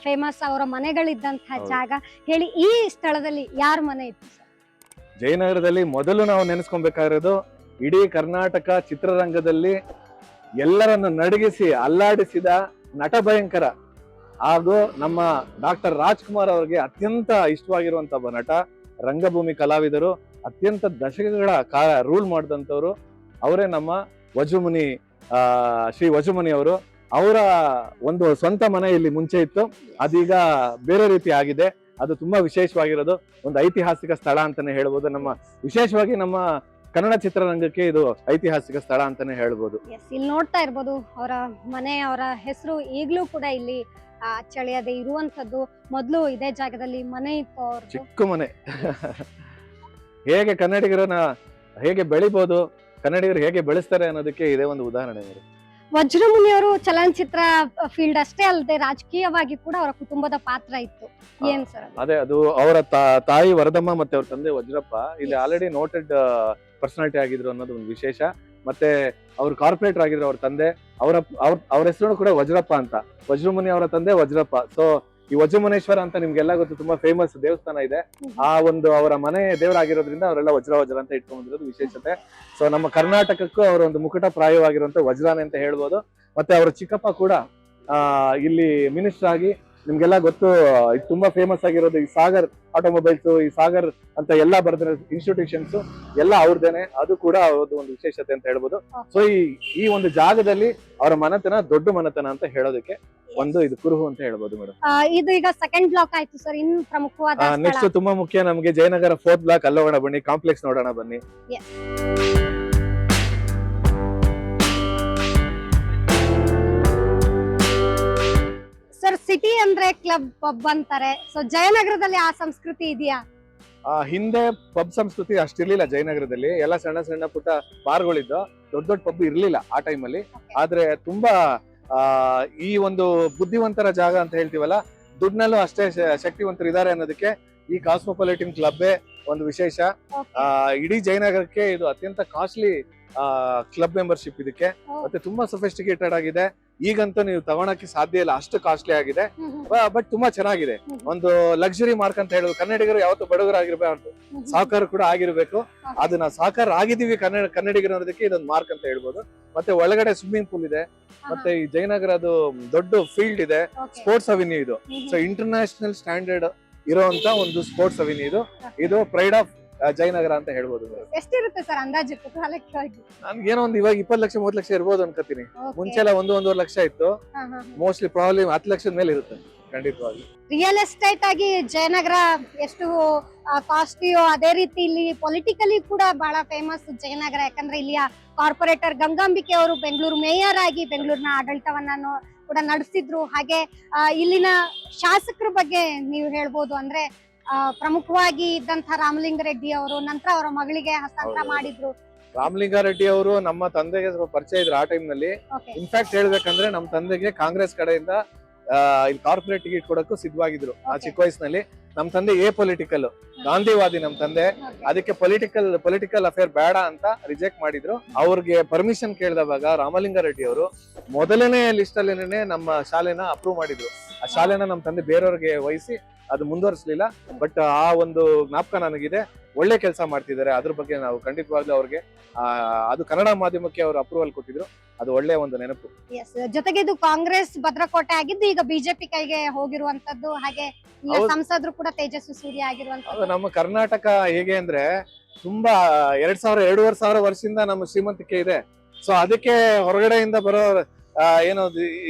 ಫೇಮಸ್. ಅವರ ಮನೆಗಳಿದ್ದಂತಹ ಜಾಗ. ಹೇಳಿ, ಈ ಸ್ಥಳದಲ್ಲಿ ಯಾರ ಮನೆ ಇತ್ತು ಸರ್? ಜಯನಗರದಲ್ಲಿ ಮೊದಲು ನಾವು ನೆನೆಸ್ಕೊಬೇಕಾಗಿರೋದು ಇಡೀ ಕರ್ನಾಟಕ ಚಿತ್ರರಂಗದಲ್ಲಿ ಎಲ್ಲರನ್ನು ನಡಗಿಸಿ ಅಲ್ಲಾಡಿಸಿದ ನಟ ಭಯಂಕರ ಹಾಗೂ ನಮ್ಮ ಡಾಕ್ಟರ್ ರಾಜ್ಕುಮಾರ್ ಅವರಿಗೆ ಅತ್ಯಂತ ಇಷ್ಟವಾಗಿರುವಂತ ಒಬ್ಬ ನಟ, ರಂಗಭೂಮಿ ಕಲಾವಿದರು, ಅತ್ಯಂತ ದಶಕಗಳ ಕಾಲ ರೂಲ್ ಮಾಡಿದಂಥವ್ರು ಅವರೇ ನಮ್ಮ ವಜುಮುನಿ, ಶ್ರೀ ವಜುಮುನಿ ಅವರು. ಅವರ ಒಂದು ಸ್ವಂತ ಮನೆ ಇಲ್ಲಿ ಮುಂಚೆ ಇತ್ತು, ಅದೀಗ ಬೇರೆ ರೀತಿ ಆಗಿದೆ. ಅದು ತುಂಬಾ ವಿಶೇಷವಾಗಿರೋದು, ಒಂದು ಐತಿಹಾಸಿಕ ಸ್ಥಳ ಅಂತಾನೆ ಹೇಳ್ಬೋದು. ವಿಶೇಷವಾಗಿ ನಮ್ಮ ಕನ್ನಡ ಚಿತ್ರರಂಗಕ್ಕೆ ಇದು ಐತಿಹಾಸಿಕ ಸ್ಥಳ ಅಂತಾನೆ ಹೇಳ್ಬೋದು. ಇಲ್ಲಿ ನೋಡ್ತಾ ಇರ್ಬೋದು ಅವರ ಮನೆ, ಅವರ ಹೆಸರು ಈಗ್ಲೂ ಕೂಡ ಇಲ್ಲಿ ಅಚ್ಚಳಿಯದೆ ಇರುವಂತದ್ದು. ಮೊದ್ಲು ಇದೇ ಜಾಗದಲ್ಲಿ ಮನೆ ಇತ್ತು ಅವ್ರದ್ದು, ಚಿಕ್ಕ ಮನೆ. ಹೇಗೆ ಕನ್ನಡಿಗರನ್ನ ಹೇಗೆ ಬೆಳಿಬಹುದು, ಕನ್ನಡಿಗರು ಹೇಗೆ ಬೆಳೆಸ್ತಾರೆ ಅನ್ನೋದಕ್ಕೆ ಇದೇ ಒಂದು ಉದಾಹರಣೆ. ವಜ್ರಮುನಿ ಅವರು ಚಲನಚಿತ್ರ ಫೀಲ್ಡ್ ಅಷ್ಟೇ ಅಲ್ಲದೆ ರಾಜಕೀಯವಾಗಿ ಕೂಡ ಅವರ ಕುಟುಂಬದ ಪಾತ್ರ ಇತ್ತು. ಏನ್ ಸರ್? ಅದೇ, ಅದು ಅವರ ತಾಯಿ ವರದಮ್ಮ ಮತ್ತೆ ಅವ್ರ ತಂದೆ ವಜ್ರಪ್ಪ ಇಲ್ಲಿ ಆಲ್ರೆಡಿ ನೋಟೆಡ್ ಪರ್ಸನಾಲಿಟಿ ಆಗಿದ್ರು ಅನ್ನೋದು ಒಂದು ವಿಶೇಷ. ಮತ್ತೆ ಅವ್ರು ಕಾರ್ಪೊರೇಟರ್ ಆಗಿದ್ರು ಅವ್ರ ತಂದೆ. ಅವ್ರ ಹೆಸರು ಕೂಡ ವಜ್ರಪ್ಪ ಅಂತ. ವಜ್ರಮುನಿ ಅವರ ತಂದೆ ವಜ್ರಪ್ಪ. ಸೊ ಈ ವಜ್ರಮುನೇಶ್ವರ ಅಂತ ನಿಮ್ಗೆಲ್ಲ ಗೊತ್ತು, ತುಂಬಾ ಫೇಮಸ್ ದೇವಸ್ಥಾನ ಇದೆ. ಆ ಒಂದು ಅವರ ಮನೆ ದೇವರಾಗಿರೋದ್ರಿಂದ ಅವರೆಲ್ಲ ವಜ್ರ ಅಂತ ಇಟ್ಕೊಂಡಿರೋದು ವಿಶೇಷತೆ. ಸೊ ನಮ್ಮ ಕರ್ನಾಟಕಕ್ಕೂ ಅವರ ಒಂದು ಮುಕುಟಪ್ರಾಯವಾಗಿರುವಂತ ವಜ್ರಾನೆ ಅಂತ ಹೇಳ್ಬೋದು. ಮತ್ತೆ ಅವರ ಚಿಕ್ಕಪ್ಪ ಕೂಡ ಇಲ್ಲಿ ಮಿನಿಸ್ಟರ್ ಆಗಿ, ನಿಮ್ಗೆಲ್ಲ ಗೊತ್ತು, ಇದು ತುಂಬಾ ಫೇಮಸ್ ಆಗಿರೋದು ಈ ಸಾಗರ್ ಆಟೋಮೊಬೈಲ್ಸ್, ಈ ಸಾಗರ್ ಅಂತ ಎಲ್ಲಾ ಬರ್ದಿರೋ ಇನ್ಸ್ಟಿಟ್ಯೂಷನ್ಸ್ ಎಲ್ಲ ಅವ್ರದ್ದೇನೆ. ಅದು ಕೂಡ ಅವ್ರದ್ದು ಒಂದು ವಿಶೇಷತೆ ಅಂತ ಹೇಳ್ಬೋದು. ಸೊ ಈ ಒಂದು ಜಾಗದಲ್ಲಿ ಅವರ ಮನೆತನ ದೊಡ್ಡ ಮನೆತನ ಅಂತ ಹೇಳೋದಕ್ಕೆ ಒಂದು ಇದು ಕುರುಹು ಅಂತ ಹೇಳ್ಬೋದು ಮೇಡಮ್. ಇದು ಈಗ ಸೆಕೆಂಡ್ ಬ್ಲಾಕ್ ಆಯ್ತು ಸರ್. ಇನ್ನು ಪ್ರಮುಖವಾದ ನೆಕ್ಸ್ಟ್ ತುಂಬಾ ಮುಖ್ಯ ನಮಗೆ ಜಯನಗರ 4th ಬ್ಲಾಕ್. ಅಲ್ಲೋಗೋಣ ಬನ್ನಿ, ಕಾಂಪ್ಲೆಕ್ಸ್ ನೋಡೋಣ ಬನ್ನಿ. ಸರ್, ಸಿಟಿ ಅಂದ್ರೆ ಕ್ಲಬ್, ಪಬ್ ಅಂತಾರೆ. ಸೊ ಜಯನಗರದಲ್ಲಿ ಆ ಸಂಸ್ಕೃತಿ ಇದೆಯಾ? ಹಿಂದೆ ಪಬ್ ಸಂಸ್ಕೃತಿ ಅಷ್ಟಿರ್ಲಿಲ್ಲ ಜಯನಗರದಲ್ಲಿ. ಎಲ್ಲ ಸಣ್ಣ ಸಣ್ಣ ಪುಟ್ಟ ಬಾರ್ಗಳಿದ್ದು, ದೊಡ್ಡ ದೊಡ್ಡ ಪಬ್ ಇರ್ಲಿಲ್ಲ ಆ ಟೈಮಲ್ಲಿ. ಆದ್ರೆ ತುಂಬಾ ಈ ಒಂದು ಬುದ್ಧಿವಂತರ ಜಾಗ ಅಂತ ಹೇಳ್ತೀವಲ್ಲ, ದುಡ್ನಲ್ಲೂ ಅಷ್ಟೇ ಶಕ್ತಿವಂತರು ಇದ್ದಾರೆ ಅನ್ನೋದಕ್ಕೆ ಈ ಕಾಸ್ಮೋಪಾಲಿಟನ್ ಕ್ಲಬ್ಬೇ ಒಂದು ವಿಶೇಷ. ಇಡೀ ಜಯನಗರಕ್ಕೆ ಇದು ಅತ್ಯಂತ ಕಾಸ್ಟ್ಲಿ ಕ್ಲಬ್ ಮೆಂಬರ್ಶಿಪ್ ಇದಕ್ಕೆ. ಮತ್ತೆ ತುಂಬಾ ಸೊಫಿಸ್ಟಿಕೇಟೆಡ್ ಆಗಿದೆ. ಈಗಂತೂ ನೀವು ತಗೊಳಕ್ಕೆ ಸಾಧ್ಯ ಇಲ್ಲ, ಅಷ್ಟು ಕಾಸ್ಟ್ಲಿ ಆಗಿದೆ. ಬಟ್ ತುಂಬಾ ಚೆನ್ನಾಗಿದೆ. ಒಂದು ಲಕ್ಸುರಿ ಮಾರ್ಕ್ ಅಂತ ಹೇಳೋದು. ಕನ್ನಡಿಗರು ಯಾವತ್ತು ಬಡವರಾಗಿರ್ಬಾರ್ದು, ಸಾಕಾರ ಕೂಡ ಆಗಿರ್ಬೇಕು. ಅದನ್ನ ಸಾಕಾರ ಆಗಿದೀವಿ ಕನ್ನಡಿಗರು ಅನ್ನೋದಕ್ಕೆ ಇದೊಂದು ಮಾರ್ಕ್ ಅಂತ ಹೇಳ್ಬೋದು. ಮತ್ತೆ ಒಳಗಡೆ ಸ್ವಿಮ್ಮಿಂಗ್ ಪೂಲ್ ಇದೆ. ಮತ್ತೆ ಈ ಜಯನಗರದು ದೊಡ್ಡ ಫೀಲ್ಡ್ ಇದೆ, ಸ್ಪೋರ್ಟ್ಸ್ ಅವೆನ್ಯೂ ಇದು. ಸೊ ಇಂಟರ್ನ್ಯಾಷನಲ್ ಸ್ಟ್ಯಾಂಡರ್ಡ್ ಇರುವಂತ ಒಂದು ಸ್ಪೋರ್ಟ್ಸ್ ಅವೆನ್ಯೂ ಇದು. ಇದು ಪ್ರೈಡ್ ಆಫ್ ಜಯನಗರ ಅಂತ ಹೇಳ್ಬೋದು. ಎಷ್ಟಿರುತ್ತೆ ಸರ್ ಅಂದಾಜು ಕುತೂಹಲಕ್ಕಾಗಿ? ನನ್ಗೇನೋ ಒಂದು ಇವಾಗ 20 ಲಕ್ಷ 30 ಲಕ್ಷ ಇರ್ಬೋದು ಅನ್ಕೋತೀನಿ. ಮುಂಚೆ ಎಲ್ಲ 1-1.5 ಲಕ್ಷ ಇತ್ತು. ಮೋಸ್ಟ್ಲಿ ಪ್ರಾಬ್ಲಮ್ 10 ಲಕ್ಷದ ಮೇಲೆ ಇರುತ್ತೆ ಖಂಡಿತವಾಗಿ. ರಿಯಲ್ ಎಸ್ಟೇಟ್ ಆಗಿ ಜಯನಗರ ಎಷ್ಟು ಕಾಸ್ಟ್ಲಿಯೋ ಅದೇ ರೀತಿ ಇಲ್ಲಿ ಪೊಲಿಟಿಕಲಿ ಕೂಡ ಬಹಳ ಫೇಮಸ್ ಜಯನಗರ. ಯಾಕಂದ್ರೆ ಇಲ್ಲಿಯ ಕಾರ್ಪೊರೇಟರ್ ಗಂಗಾಂಬಿಕೆ ಅವರು ಬೆಂಗಳೂರು ಮೇಯರ್ ಆಗಿ ಬೆಂಗಳೂರಿನ ಆಡಳಿತವನ್ನ ಕೂಡ ನಡೆಸಿದ್ರು. ಹಾಗೆ ಇಲ್ಲಿನ ಶಾಸಕರ ಬಗ್ಗೆ ನೀವು ಹೇಳ್ಬೋದು. ಅಂದ್ರೆ ಪ್ರಮುಖವಾಗಿ ಇದ್ದಂತ ರಾಮಲಿಂಗಾರೆಡ್ಡಿ ಅವರು ನಂತರ ಅವರ ಮಗಳಿಗೆ ಹಸ್ತಾಂತರ ಮಾಡಿದ್ರು. ರಾಮಲಿಂಗಾರೆಡ್ಡಿ ಅವರು ನಮ್ಮ ತಂದೆಗೆ ಸ್ವಲ್ಪ ಪರಿಚಯ ಇದ್ರು ಆ ಟೈಮ್ ನಲ್ಲಿ. ಇನ್ಫ್ಯಾಕ್ಟ್ ಹೇಳ್ಬೇಕಂದ್ರೆ ನಮ್ಮ ತಂದೆಗೆ ಕಾಂಗ್ರೆಸ್ ಕಡೆಯಿಂದ ಇಲ್ಲಿ ಕಾರ್ಪೊರೇಟ್ ಟಿಕೆಟ್ ಕೊಡಕ್ಕೂ ಸಿದ್ಧವಾಗಿದ್ರು ಆ ಚಿಕ್ಕ ವಯಸ್ಸಿನಲ್ಲಿ. ನಮ್ ತಂದೆ ಪೊಲಿಟಿಕಲ್ ಗಾಂಧಿವಾದಿ ನಮ್ ತಂದೆ. ಅದಕ್ಕೆ ಪೊಲಿಟಿಕಲ್ ಅಫೇರ್ ಬೇಡ ಅಂತ ರಿಜೆಕ್ಟ್ ಮಾಡಿದ್ರು. ಅವ್ರಿಗೆ ಪರ್ಮಿಷನ್ ಕೇಳಿದವಾಗ ರಾಮಲಿಂಗಾರೆಡ್ಡಿ ಅವರು ಮೊದಲನೇ ಲಿಸ್ಟ್ ಅಲ್ಲೇನೆ ನಮ್ಮ ಶಾಲೆನ ಅಪ್ರೂವ್ ಮಾಡಿದ್ರು. ಆ ಶಾಲೆನ ನಮ್ ತಂದೆ ಬೇರೆಯವ್ರಿಗೆ ವಹಿಸಿ ಅದು ಮುಂದುವರಿಸಲಿಲ್ಲ. ಬಟ್ ಆ ಒಂದು ಜ್ಞಾಪಕ ನನಗಿದೆ. ಒಳ್ಳೆ ಕೆಲಸ ಮಾಡ್ತಿದ್ದಾರೆ. ಅದ್ರ ಬಗ್ಗೆ ನಾವು ಖಂಡಿತವಾಗ್ಲೂ ಅವ್ರಿಗೆ ಅದು ಕನ್ನಡ ಮಾಧ್ಯಮಕ್ಕೆ ಅವರು ಅಪ್ರೂವಲ್ ಕೊಟ್ಟಿದ್ರು. ಅದು ಒಳ್ಳೆ ಒಂದು ನೆನಪು. ಜೊತೆಗೆ ಇದು ಕಾಂಗ್ರೆಸ್ ಭದ್ರಕೋಟೆ ಆಗಿದ್ದು ಈಗ ಬಿಜೆಪಿ ಕೈಗೆ ಹೋಗಿರುವಂತದ್ದು. ಹಾಗೆ ಸಂಸದರು ಕೂಡ ತೇಜಸ್ವಿ ಸೂರ್ಯ ಆಗಿರುವಂತದ್ದು. ನಮ್ಮ ಕರ್ನಾಟಕ ಹೇಗೆ ಅಂದ್ರೆ ತುಂಬಾ 2,000-2,500 ವರ್ಷದಿಂದ ನಮ್ಮ ಶ್ರೀಮಂತಿಕೆ ಇದೆ. ಸೊ ಅದಕ್ಕೆ ಹೊರಗಡೆಯಿಂದ ಬರೋ ಏನೋ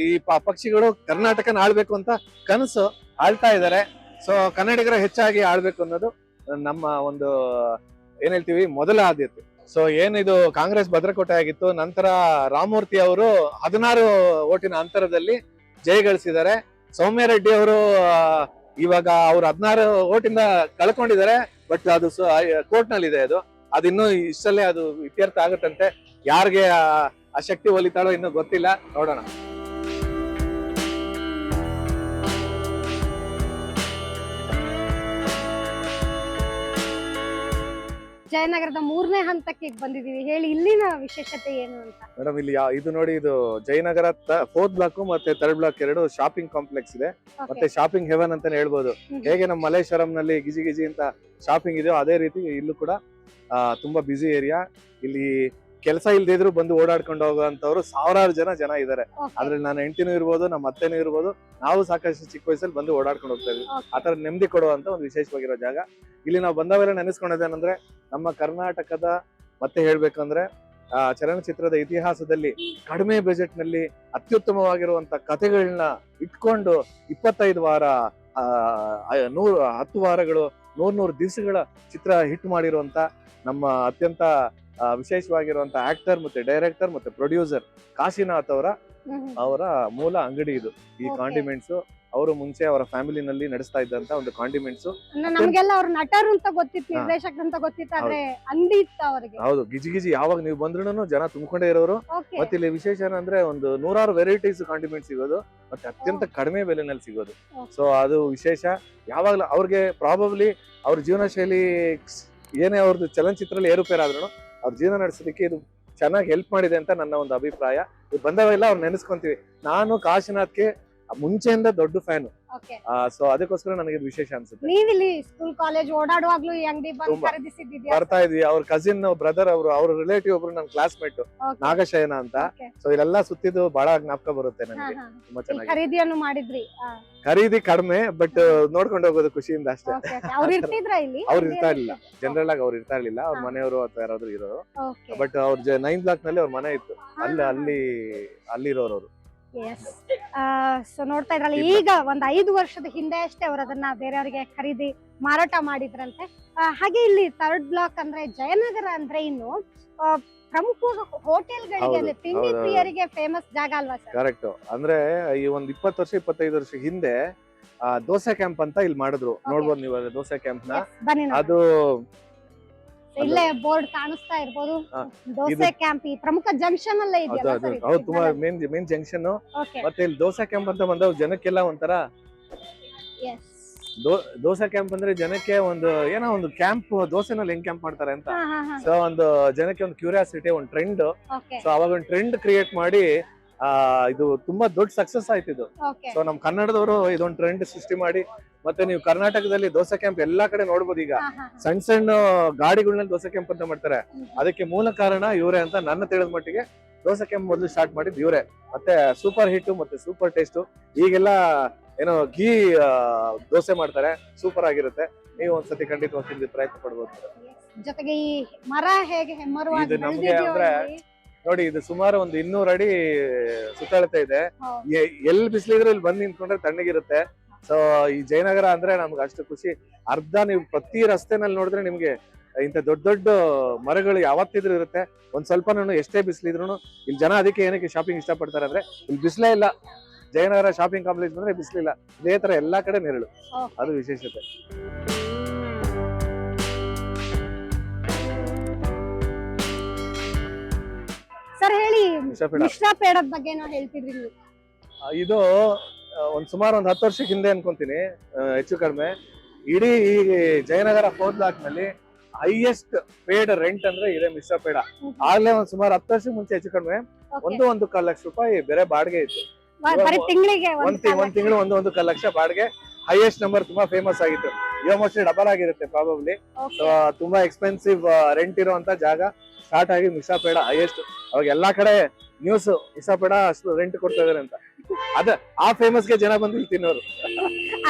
ಈ ಪಕ್ಷಿಗಳು ಕರ್ನಾಟಕನ ಆಳ್ಬೇಕು ಅಂತ ಕನಸು ಆಳ್ತಾ ಇದ್ದಾರೆ. ಸೊ ಕನ್ನಡಿಗರು ಹೆಚ್ಚಾಗಿ ಆಳ್ಬೇಕು ಅನ್ನೋದು ನಮ್ಮ ಒಂದು ಏನ್ ಹೇಳ್ತೀವಿ ಮೊದಲ ಆದ್ಯತೆ. ಸೊ ಏನಿದು ಕಾಂಗ್ರೆಸ್ ಭದ್ರಕೋಟೆ ಆಗಿತ್ತು. ನಂತರ ರಾಮಮೂರ್ತಿ ಅವರು 16 ಓಟಿನ ಅಂತರದಲ್ಲಿ ಜಯಗಳಿಸಿದ್ದಾರೆ. ಸೌಮ್ಯ ರೆಡ್ಡಿ ಅವರು ಇವಾಗ ಅವ್ರು 16 ಓಟಿಂದ ಕಳ್ಕೊಂಡಿದ್ದಾರೆ. ಬಟ್ ಅದು ಕೋರ್ಟ್ ನಲ್ಲಿ ಇದೆ. ಅದಿನ್ನೂ ಇಷ್ಟಲ್ಲೇ ಅದು ಇತ್ಯರ್ಥ ಆಗುತ್ತಂತೆ. ಯಾರಿಗೆ ಆ ಶಕ್ತಿ ಒಲಿತಾಳೋ ಇನ್ನೂ ಗೊತ್ತಿಲ್ಲ, ನೋಡೋಣ. ಜಯನಗರದ 3ನೇ ಹಂತಕ್ಕೆ ಬಂದಿದೀವಿ. ಹೇಳಿ, ಇಲ್ಲಿನ ವಿಶೇಷತೆ ಏನು ಅಂತ? ಮೇಡಮ್ ಇಲ್ಲಿ ಇದು ನೋಡಿ, ಇದು ಜಯನಗರ 4th ಬ್ಲಾಕ್ ಮತ್ತೆ 3rd ಬ್ಲಾಕ್ 2 ಶಾಪಿಂಗ್ ಕಾಂಪ್ಲೆಕ್ಸ್ ಇದೆ. ಮತ್ತೆ ಶಾಪಿಂಗ್ ಹೆವನ್ ಅಂತಾನೆ ಹೇಳ್ಬೋದು. ಹೇಗೆ ನಮ್ಮ ಮಲ್ಲೇಶ್ವರಂ ನಲ್ಲಿ ಗಿಜಿ ಗಿಜಿ ಅಂತ ಶಾಪಿಂಗ್ ಇದೆಯೋ ಅದೇ ರೀತಿ ಇಲ್ಲೂ ಕೂಡ ತುಂಬಾ ಬ್ಯುಸಿ ಏರಿಯಾ. ಇಲ್ಲಿ ಕೆಲಸ ಇಲ್ದೇ ಇದ್ರು ಬಂದು ಓಡಾಡ್ಕೊಂಡು ಹೋಗುವಂತವ್ರು ಸಾವಿರಾರು ಜನ ಇದಾರೆ. Okay. ಅದ್ರಲ್ಲಿ ನನ್ನ ಹೆಂಡತಿನೂ ಇರ್ಬೋದು, ನಮ್ಮ ಅತ್ತೆನೂ ಇರ್ಬೋದು, ನಾವು ಸಾಕಷ್ಟು ಚಿಕ್ಕ ವಯಸ್ಸಲ್ಲಿ ಬಂದು ಓಡಾಡ್ಕೊಂಡು ಹೋಗ್ತಾ ಇದ್ವಿ. Okay. ಆತರ ನೆಮ್ಮದಿ ಕೊಡುವಂತ ಒಂದು ವಿಶೇಷವಾಗಿರೋ ಜಾಗ. ಇಲ್ಲಿ ನಾವು ಬಂದವೆಲ್ಲ ನೆನೆಸ್ಕೊಂಡೇನಂದ್ರೆ ನಮ್ಮ ಕರ್ನಾಟಕದ ಮತ್ತೆ ಹೇಳ್ಬೇಕಂದ್ರೆ ಚಲನಚಿತ್ರದ ಇತಿಹಾಸದಲ್ಲಿ ಕಡಿಮೆ ಬಜೆಟ್ ನಲ್ಲಿ ಅತ್ಯುತ್ತಮವಾಗಿರುವಂತ ಕಥೆಗಳನ್ನ ಇಟ್ಕೊಂಡು 25 ವಾರ 10 ವಾರಗಳು 100 ದಿವಸಗಳ ಚಿತ್ರ ಹಿಟ್ ಮಾಡಿರುವಂತ ನಮ್ಮ ಅತ್ಯಂತ ವಿಶೇಷವಾಗಿರುವಂತ ಆಕ್ಟರ್ ಮತ್ತೆ ಡೈರೆಕ್ಟರ್ ಮತ್ತೆ ಪ್ರೊಡ್ಯೂಸರ್ ಕಾಶಿನಾಥ್ ಅವರ ಮೂಲ ಅಂಗಡಿ ಇದು. ಈ Okay. ಕಾಂಡಿಮೆಂಟ್ಸ್ ಅವರು ಮುಂಚೆ ಅವರ ಫ್ಯಾಮಿಲಿನಲ್ಲಿ ನಡೆಸ್ತಾ ಇದ್ದಂತ ಒಂದು ಕಾಂಡಿಮೆಂಟ್ಸ್. ನಮ್ಗೆಲ್ಲ ಅವ್ರ ನಟರು ಅಂತ ಗೊತ್ತಿತ್ತು, ಹಾ. ನಿರ್ದೇಶಕ ಅಂತ ಗೊತ್ತಿತ್ತು, ಆದ್ರೆ ಅಂಗಡಿ ಇತ್ತು ಅವ್ರಿಗೆ. ಹೌದು, ಗಿಜಿ ಯಾವಾಗ ನೀವು ಬಂದ್ರು ಜನ ತುಂಬಿಕೊಂಡೇ ಇರೋರು. Okay. ಮತ್ತೆ ಇಲ್ಲಿ ವಿಶೇಷ ಏನಂದ್ರೆ ಒಂದು 100 ವೆರೈಟೀಸ್ ಕಾಂಡಿಮೆಂಟ್ ಸಿಗೋದು, ಮತ್ತೆ ಅತ್ಯಂತ ಕಡಿಮೆ ಬೆಲೆನಲ್ಲಿ ಸಿಗೋದು. Okay. ಸೊ ಅದು ವಿಶೇಷ. ಯಾವಾಗ್ಲೂ ಅವ್ರಿಗೆ ಪ್ರಾಬಬ್ಲಿ ಅವ್ರ ಜೀವನ ಶೈಲಿ ಏನೇ ಅವ್ರದ್ದು ಚಲನಚಿತ್ರದಲ್ಲಿ ಏರುಪೇರಾದ್ರೂ ಅವ್ರ ಜೀವನ ನಡೆಸೋದಕ್ಕೆ ಇದು ಚೆನ್ನಾಗಿ ಹೆಲ್ಪ್ ಮಾಡಿದೆ ಅಂತ ನನ್ನ ಒಂದು ಅಭಿಪ್ರಾಯ. ಇದು ಬಂದವೆಲ್ಲ ಅವ್ರು ನೆನೆಸ್ಕೊಂತೀವಿ. ನಾನು ಕಾಶಿನಾಥ್ಗೆ ಮುಂಚೆಯಿಂದ ದೊಡ್ಡ ಫ್ಯಾನು. Okay. ಸೊ ಅದಕ್ಕೋಸ್ಕರ ನನಗೆ ಇದು ವಿಶೇಷ ಅನ್ಸುತ್ತೆ. ನೀವಿಲ್ಲಿ ಸ್ಕೂಲ್ ಕಾಲೇಜ್ ಓಡಾಡುವಾಗ್ಲೂ ಈ ಅಂಗಡಿ ಬಂದು ತುಂಬಾ. ಖರೀದಿಸಿದ್ಯಾ? ಬರ್ತಾ ಇದ್ವಿ. ಅವ್ರ ಕಸಿನ್ ಬ್ರದರ್ ಅವ್ರ ರಿಲೇಟಿವ್ ಒಬ್ರು ನನ್ನ ಕ್ಲಾಸ್ಮೇಟ್ Okay. ನಾಗಶಯನ ಅಂತ. Okay. ಸೊ ಇಲ್ಲೆಲ್ಲ ಸುತ್ತಿದ್ದು ಬಹಳ ಜ್ಞಾಪಕ ಬರುತ್ತೆ ಹಾ, ನನಗೆ. ಹಾ. ತುಂಬಾ ಈ ಚೆನ್ನಾಗಿ ಖರೀದಿಯನ್ನು ಮಾಡಿದ್ರಿ? ಖರೀದಿ ಕಡಿಮೆ, ಬಟ್ ನೋಡ್ಕೊಂಡು ಹೋಗೋದು ಖುಷಿಯಿಂದ ಅಷ್ಟೇ. ಅವ್ರು ಇರ್ತಿದ್ರ ಇಲ್ಲಿ? ಅವ್ರು ಇರ್ತಾ ಇರ್ಲಿಲ್ಲ, ಜನರಲ್ ಆಗಿ ಅವ್ರು ಇರ್ತಾ ಇರ್ಲಿಲ್ಲ. ಅವ್ರ ಹಾ. ಮನೆಯವರು ಅಥವಾ ಯಾರಾದ್ರೂ ಇರೋರು. Okay. ಬಟ್ ಅವ್ರ 9th ಬ್ಲಾಕ್ ನಲ್ಲಿ ಅವ್ರ ಮನೆ ಇತ್ತು. ಹಾ, ಹಾ. ಅಲ್ಲಿರೋರು ಅವರು. Yes. ಸೊ ನೋಡ್ತಾ ಇದ್ರಲ್ಲ, ಈಗ ಒಂದ್ 5 ವರ್ಷದ ಹಿಂದೆ ಅಷ್ಟೇ ಅವ್ರು ಅದನ್ನ ಬೇರೆಯವರಿಗೆ ಖರೀದಿ ಮಾರಾಟ ಮಾಡಿದ್ರಂತೆ. ಹಾಗೆ ಇಲ್ಲಿ 3rd ಬ್ಲಾಕ್ ಅಂದ್ರೆ ಜಯನಗರ ಅಂದ್ರೆ ಇನ್ನು ಪ್ರಮುಖ ಹೋಟೆಲ್ಗಳಿಗೆ ಹೌದು, ಅಂದ್ರೆ ತಿಂಡಿ ಹೌದು. ಪ್ರಿಯರಿಗೆ ಫೇಮಸ್ ಜಾಗ ಅಲ್ವಾ ಸರ್? ಕರೆಕ್ಟ್. ಅಂದ್ರೆ ಈ ಒಂದ್ 20 ವರ್ಷ 25 ವರ್ಷ ಹಿಂದೆ ದೋಸೆ ಕ್ಯಾಂಪ್ ಅಂತ ಇಲ್ಲಿ ಮಾಡಿದ್ರು. Okay. ನೋಡ್ಬೋದು ನೀವು ದೋಸೆ ಕ್ಯಾಂಪ್ ನ. Yes, ಬನ್ನಿ ನೋಡೋಣ. ಅದು ಇಲ್ಲೇ ಬೋರ್ಡ್ ಕಾಣಿಸ್ತಾ ಇರ್ಬೋದು. ಹಾ, ದೋಸೆ ಕ್ಯಾಂಪ್ ಈ ಪ್ರಮುಖ ಜಂಕ್ಷನ್ ಅಲ್ಲೇ ಇದೆಯಲ್ಲ ಸರ್? ಹೌದು, ತುಂಬಾ ಮೇನ್ ಜಂಕ್ಷನ್. ಓಕೆ. ಮತ್ತೆ ಇಲ್ಲಿ ದೋಸೆ ಕ್ಯಾಂಪ್ ಅಂತ ಬಂದವ್ ಜನಕ್ಕೆಲ್ಲ ಒಂಥರ ಎಸ್. ದೋಸೆ ಕ್ಯಾಂಪ್ ಅಂದ್ರೆ ಜನಕ್ಕೆ ಒಂದು ಏನೋ ಒಂದು ಕ್ಯಾಂಪ್, ದೋಸೆನಲ್ಲಿ ಹೆಂಗ್ ಕ್ಯಾಂಪ್ ಮಾಡ್ತಾರೆ ಅಂತ. ಹಾ, ಹಾ, ಹಾ. ಸೊ ಒಂದು ಜನಕ್ಕೆ ಒಂದು ಕ್ಯೂರಿಯಾಸಿಟಿ, ಒಂದು ಟ್ರೆಂಡ್. ಓಕೆ. ಸೊ ಅವಾಗ ಒಂದು ಟ್ರೆಂಡ್ ಕ್ರಿಯೇಟ್ ಮಾಡಿ ಇದು ತುಂಬಾ ದೊಡ್ಡ ಸಕ್ಸಸ್ ಆಯ್ತು ಇದು. ಓಕೆ. ಸೊ ನಮ್ ಕನ್ನಡದವರು ಇದೊಂದು ಟ್ರೆಂಡ್ ಸೃಷ್ಟಿ ಮಾಡಿ, ಮತ್ತೆ ನೀವು ಕರ್ನಾಟಕದಲ್ಲಿ ದೋಸೆ ಕ್ಯಾಂಪ್ ಎಲ್ಲಾ ಕಡೆ ನೋಡ್ಬೋದು. ಈಗ ಹಾ, ಹಾ, ಹಾ. ಸಣ್ಣ ಗಾಡಿಗಳನ್ನ ದೋಸೆ ಕ್ಯಾಂಪ್ ಅಂತ ಮಾಡ್ತಾರೆ. ಹ್ಮ್. ಅದಕ್ಕೆ ಮೂಲ ಕಾರಣ ಇವರೇ ಅಂತ ನನ್ನ ತಿಳಿದ ಮಟ್ಟಿಗೆ. ದೋಸೆ ಕ್ಯಾಂಪ್ ಮೊದಲು ಸ್ಟಾರ್ಟ್ ಮಾಡಿದ್ ಇವರೇ. ಮತ್ತೆ ಸೂಪರ್ ಹಿಟ್ ಮತ್ತೆ ಸೂಪರ್ ಟೇಸ್ಟ್. ಈಗೆಲ್ಲ ಏನೋ ಘೀ ದೋಸೆ ಮಾಡ್ತಾರೆ, ಸೂಪರ್ ಆಗಿರುತ್ತೆ. ನೀವು ಒಂದ್ಸತಿ ಖಂಡಿತವಾಗಿ ತಿಂದು ಪ್ರಯತ್ನ ಪಡ್ಬೋದು. ಜೊತೆಗೆ ಈ ಮರ ಹೇಗೆ ಹೆಮ್ಮರವಾಗಿ ಇದು ನಮ್ಗೆ ಬೆಳ್ದಿದ್ಯೋ ಅಂದ್ರೆ ಇಲ್ಲಿ. ನೋಡಿ, ಇದು ಸುಮಾರು ಒಂದು 200 ಅಡಿ ಸುತ್ತಳತೆ ಇದೆ. ಹೌದು. ಎಲ್ಲಿ ಬಿಸಿಲಿದ್ರು ಇಲ್ಲಿ ಬಂದು ನಿಂತ್ಕೊಂಡ್ರೆ ತಣ್ಣಗಿರುತ್ತೆ. ಸೊ ಈ ಜಯನಗರ ಅಂದ್ರೆ ನಮ್ಗೆ ಅಷ್ಟು ಖುಷಿ. ನೀವು ಪ್ರತಿ ರಸ್ತೆನಲ್ಲಿ ನೋಡಿದ್ರೆ ನಿಮ್ಗೆ ಇಂಥ ದೊಡ್ಡ ದೊಡ್ಡ ಮರಗಳು ಯಾವತ್ತಿದ್ರು ಇರುತ್ತೆ. ಒಂದ್ ಸ್ವಲ್ಪ ಎಷ್ಟೇ ಬಿಸಿಲಿದ್ರು ಇಲ್ಲಿ ಜನ ಅದಕ್ಕೆ ಏನಕ್ಕೆ ಶಾಪಿಂಗ್ ಇಷ್ಟಪಡ್ತಾರೆ ಅಂದ್ರೆ ಇಲ್ಲಿ ಬಿಸಿಲೇ ಇಲ್ಲ. ಜಯನಗರ ಶಾಪಿಂಗ್ ಕಾಂಪ್ಲೆಕ್ಸ್ ಬಂದ್ರೆ ಬಿಸಿಲಿಲ್ಲ. ಇದೇ ತರ ಎಲ್ಲಾ ಕಡೆ ನೆರಳು. Okay. ಅದು ವಿಶೇಷತೆ. ಸರ್ ಹೇಳಿ, ವಿಷಪೇಡ ಮಿಶ್ರಾ ಪೇಡದ ಬಗ್ಗೆ ಏನೋ ಹೇಳ್ತಿದ್ರಿ ನೀವು. ಇದು ಸುಮಾರು ಒಂದು 10 ವರ್ಷಕ್ಕೆ ಹಿಂದೆ ಅನ್ಕೊಂತೀನಿ, ಹೆಚ್ಚು ಕಡಿಮೆ. ಇಡೀ ಈ ಜಯನಗರ 4th ಬ್ಲಾಕ್ ನಲ್ಲಿ ಹೈಯೆಸ್ಟ್ ಪೇಡ್ ರೆಂಟ್ ಅಂದ್ರೆ ಇದೆ ಮಿಶ್ರಾ ಪೇಡ. ಆಗ್ಲೇ ಒಂದ್ ಸುಮಾರು 10 ವರ್ಷ ಮುಂಚೆ ಹೆಚ್ಚು ಕಡಿಮೆ Okay. 1.25 ಲಕ್ಷ ರೂಪಾಯಿ ಬೇರೆ ಬಾಡಿಗೆ ಇತ್ತು. ಬರೀ ತಿಂಗಳಿಗೆ ಒಂದ್ ತಿಂಗಳು 1.25 ಲಕ್ಷ ಬಾಡಿಗೆ. ಹೈಯೆಸ್ಟ್ ನಂಬರ್, ತುಂಬಾ ಫೇಮಸ್ ಆಗಿತ್ತು. ಇವಾಗ ಮೋಸ್ಟ್ಲಿ ಡಬಲ್ ಆಗಿರುತ್ತೆ ಪ್ರಾಬಬ್ಲಿ. ಸೊ ತುಂಬಾ ಎಕ್ಸ್ಪೆನ್ಸಿವ್ ರೆಂಟ್ ಇರುವಂತ ಜಾಗ. ಸ್ಟಾರ್ಟ್ ಆಗಿ ಮಿಶ್ರಾ ಪೇಡ ಹೈಯೆಸ್ಟ್. ಅವಾಗ ಎಲ್ಲಾ ಕಡೆ ನ್ಯೂಸ್ ಮಿಶ್ರಾ ಪೇಡ ಅಷ್ಟು ರೆಂಟ್ ಕೊಡ್ತಾ ಇದಾರೆ ಅಂತ. ಆ ಫೇಮಸ್ ಗೆ ಜನ ಬಂದು ಇಲ್ಲಿ ತಿನ್ನೋರು.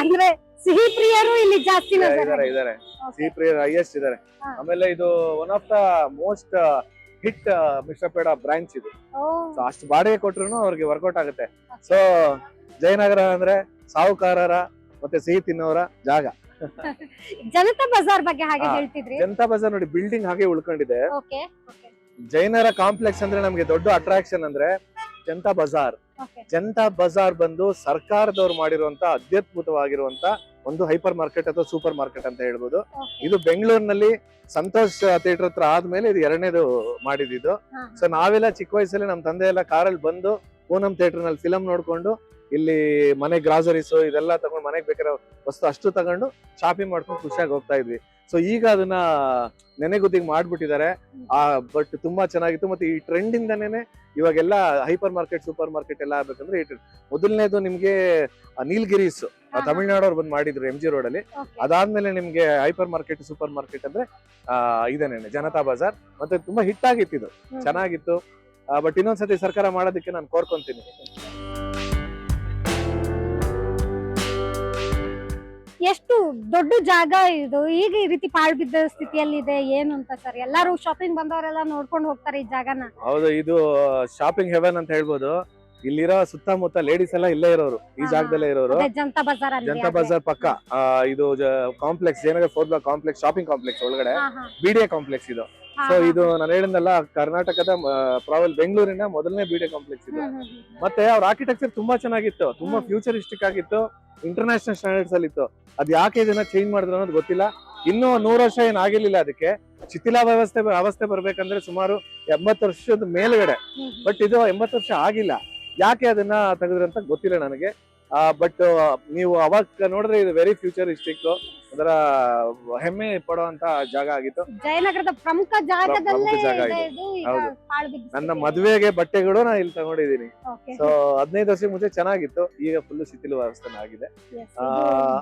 ಅಂದ್ರೆ ಸಿಹಿ ಪ್ರಿಯರು ಇಲ್ಲಿ ಜಾಸ್ತಿ ಇದಾರೆ ಸಿಹಿ ಪ್ರಿಯರ್ ಹೈಯೆಸ್ಟ್ ಇದಾರೆ. ಆಮೇಲೆ ಇದು one of the most hit Mishra peda branch ಇದು. ಸೊ ಅಷ್ಟು ಬಾಡಿಗೆ ಕೊಟ್ರು ಅವ್ರಿಗೆ ವರ್ಕೌಟ್ ಆಗುತ್ತೆ. ಸೊ ಜಯನಗರ ಅಂದ್ರೆ ಸಾಹುಕಾರರ ಮತ್ತೆ ಸಿಹಿ ತಿನ್ನೋರ ಜಾಗ. ಜನತಾ ಬಜಾರ್ ಬಗ್ಗೆ ಹಾಗೆ ಹಾ. ಹೇಳ್ತಿದ್ರಿ. ಜನತಾ ಬಜಾರ್ ನೋಡಿ, ಬಿಲ್ಡಿಂಗ್ ಹಾಗೆ ಉಳ್ಕೊಂಡಿದೆ. ಓಕೆ. ಜೈನರ ಕಾಂಪ್ಲೆಕ್ಸ್ ಅಂದ್ರೆ ನಮ್ಗೆ ದೊಡ್ಡ ಅಟ್ರಾಕ್ಷನ್ ಅಂದ್ರೆ ಜನತಾ ಬಜಾರ್. ಓಕೆ. ಜನತಾ ಬಜಾರ್ ಬಂದು ಸರ್ಕಾರದವ್ರು ಮಾಡಿರುವಂತ ಅತ್ಯದ್ಭುತವಾಗಿರುವಂತ ಒಂದು ಹೈಪರ್ ಮಾರ್ಕೆಟ್ ಅಥವಾ ಸೂಪರ್ ಮಾರ್ಕೆಟ್ ಅಂತ ಹೇಳ್ಬೋದು. ಇದು ಬೆಂಗಳೂರಿನಲ್ಲಿ ಸಂತೋಷ್ ಥಿಯೇಟರ್ ಹತ್ರ ಆದ್ಮೇಲೆ ಇದು 2ನೇದು ಮಾಡಿದ್ದು. ಸೊ ನಾವೆಲ್ಲ ಚಿಕ್ಕ ವಯಸ್ಸಲ್ಲಿ ನಮ್ ತಂದೆ ಎಲ್ಲ ಕಾರಲ್ಲಿ ಬಂದು ಪೂನಂ ಥಿಯೇಟರ್ ನಲ್ಲಿ ಫಿಲಂ ನೋಡ್ಕೊಂಡು ಇಲ್ಲಿ ಮನೆ ಗ್ರಾಸರೀಸ್ ಇದೆಲ್ಲ ತಗೊಂಡು ಮನೆಗೆ ಬೇಕಾಗಿರೋ ವಸ್ತು ಅಷ್ಟು ತಗೊಂಡು ಶಾಪಿಂಗ್ ಮಾಡ್ಕೊಂಡು ಖುಷಿಯಾಗಿ ಹೋಗ್ತಾ ಇದ್ವಿ. ಸೊ ಈಗ ಅದನ್ನ ನೆನೆಗುದ್ದಿಗೆ ಮಾಡ್ಬಿಟ್ಟಿದ್ದಾರೆ. ಬಟ್ ತುಂಬಾ ಚೆನ್ನಾಗಿತ್ತು. ಮತ್ತೆ ಈ ಟ್ರೆಂಡ್ ಇಂದಾನೇನೆ ಇವಾಗೆಲ್ಲ ಹೈಪರ್ ಮಾರ್ಕೆಟ್ ಸೂಪರ್ ಮಾರ್ಕೆಟ್ ಎಲ್ಲ ಆಗ್ಬೇಕಂದ್ರೆ ಮೊದಲನೇದು ನಿಮ್ಗೆ ನೀಲ್ಗಿರೀಸ್ ತಮಿಳ್ನಾಡವ್ರು ಬಂದ್ ಮಾಡಿದ್ರು MG ರೋಡ್ ಅಲ್ಲಿ. ಅದಾದ್ಮೇಲೆ ನಿಮ್ಗೆ ಹೈಪರ್ ಮಾರ್ಕೆಟ್ ಸೂಪರ್ ಮಾರ್ಕೆಟ್ ಅಂದ್ರೆ ಇದೇನೇನೆ ಜನತಾ ಬಜಾರ್. ಮತ್ತೆ ತುಂಬಾ ಹಿಟ್ ಆಗಿತ್ತು, ಇದು ಚೆನ್ನಾಗಿತ್ತು. ಬಟ್ ಇನ್ನೊಂದ್ಸತಿ ಸರ್ಕಾರ ಮಾಡೋದಕ್ಕೆ ನಾನು ಕೋರ್ಕೊಂತೀನಿ. ಎಷ್ಟು ದೊಡ್ಡ ಜಾಗ ಇದು, ಈಗ ಈ ರೀತಿ ಪಾಳು ಬಿದ್ದ ಸ್ಥಿತಿಯಲ್ಲಿ ಇದೆ ಏನು ಅಂತ ಸರ್? ಎಲ್ಲಾರು ಶಾಪಿಂಗ್ ಬಂದವರೆಲ್ಲ ನೋಡ್ಕೊಂಡು ಹೋಗ್ತಾರೆ ಈ ಜಾಗನ. ಹೌದು, ಇದು ಶಾಪಿಂಗ್ ಹೆವೆನ್ ಅಂತ ಹೇಳ್ಬೋದು. ಇಲ್ಲಿರೋ ಸುತ್ತಮುತ್ತ ಲೇಡೀಸ್ ಎಲ್ಲ ಇಲ್ಲೇ ಇರೋರು, ಈ ಜಾಗದಲ್ಲೇ ಇರೋರು. ಜನತಾ ಬಜಾರ್ ಜನತಾ ಬಜಾರ್ ಪಕ್ಕ ಇದು complex, Jayanagar 4th block complex, shopping complex ಒಳಗಡೆ BDA ಕಾಂಪ್ಲೆಕ್ಸ್ ಇದು. ಸೊ ಇದು ನಾನು ಹೇಳಿದ್ನಲ್ಲ, ಕರ್ನಾಟಕದ ಬೆಂಗಳೂರಿನ ಮೊದಲನೇ BDA ಕಾಂಪ್ಲೆಕ್ಸ್ ಇದು. ಮತ್ತೆ ಅವ್ರ ಆರ್ಕಿಟೆಕ್ಚರ್ ತುಂಬಾ ಚೆನ್ನಾಗಿತ್ತು, ತುಂಬಾ ಫ್ಯೂಚರಿಸ್ಟಿಕ್ ಆಗಿತ್ತು, ಇಂಟರ್ನ್ಯಾಷನಲ್ ಸ್ಟ್ಯಾಂಡರ್ಡ್ಸ್ ಅಲ್ಲಿ ಇತ್ತು. ಅದ್ ಯಾಕೆ ಇದನ್ನ ಚೇಂಜ್ ಮಾಡಿದ್ರು ಅನ್ನೋದು ಗೊತ್ತಿಲ್ಲ. ಇನ್ನೂ 100 ವರ್ಷ ಏನ್ ಆಗಿರ್ಲಿಲ್ಲ ಅದಕ್ಕೆ. ಶಿಥಿಲಾವಸ್ಥೆ ಬರ್ಬೇಕಂದ್ರೆ ಸುಮಾರು 80 ವರ್ಷದ ಮೇಲ್ಗಡೆ. ಬಟ್ ಇದು 80 ವರ್ಷ ಆಗಿಲ್ಲ. ಯಾಕೆ ಅದನ್ನ ತೆಗೆದ್ರಂತ ಗೊತ್ತಿಲ್ಲ ನನಗೆ. ಬಟ್ ನೀವು ಅವಾಗ ನೋಡಿದ್ರೆ ಇದು ವೆರಿ ಫ್ಯೂಚರಿಸ್ಟಿಕ್, ಅದರ ಹೆಮ್ಮೆ ಪಡುವಂತ ಜಾಗ ಆಗಿತ್ತು. ಜಯನಗರದ ಪ್ರಮುಖ ಜಾಗದಲ್ಲೇ ಜಾಗ ಇದೆ ಇದು. ಇದು. ಈಗ ಹೌದು. ಪಾಳು ಬಿದ್ದ ನನ್ನ ಸ್ಥಿತಿಯಲ್ಲಿ. ಮದುವೆಗೆ ಬಟ್ಟೆಗಳು ನಾನು ಇಲ್ಲಿ ತಗೊಂಡಿದ್ದೀನಿ. Okay. ಸೊ 15 ವರ್ಷ ಮುಂಚೆ ಚೆನ್ನಾಗಿತ್ತು, ಈಗ ಫುಲ್ ಶಿಥಿಲಾವಸ್ಥೆ ಆಗಿದೆ. Yes,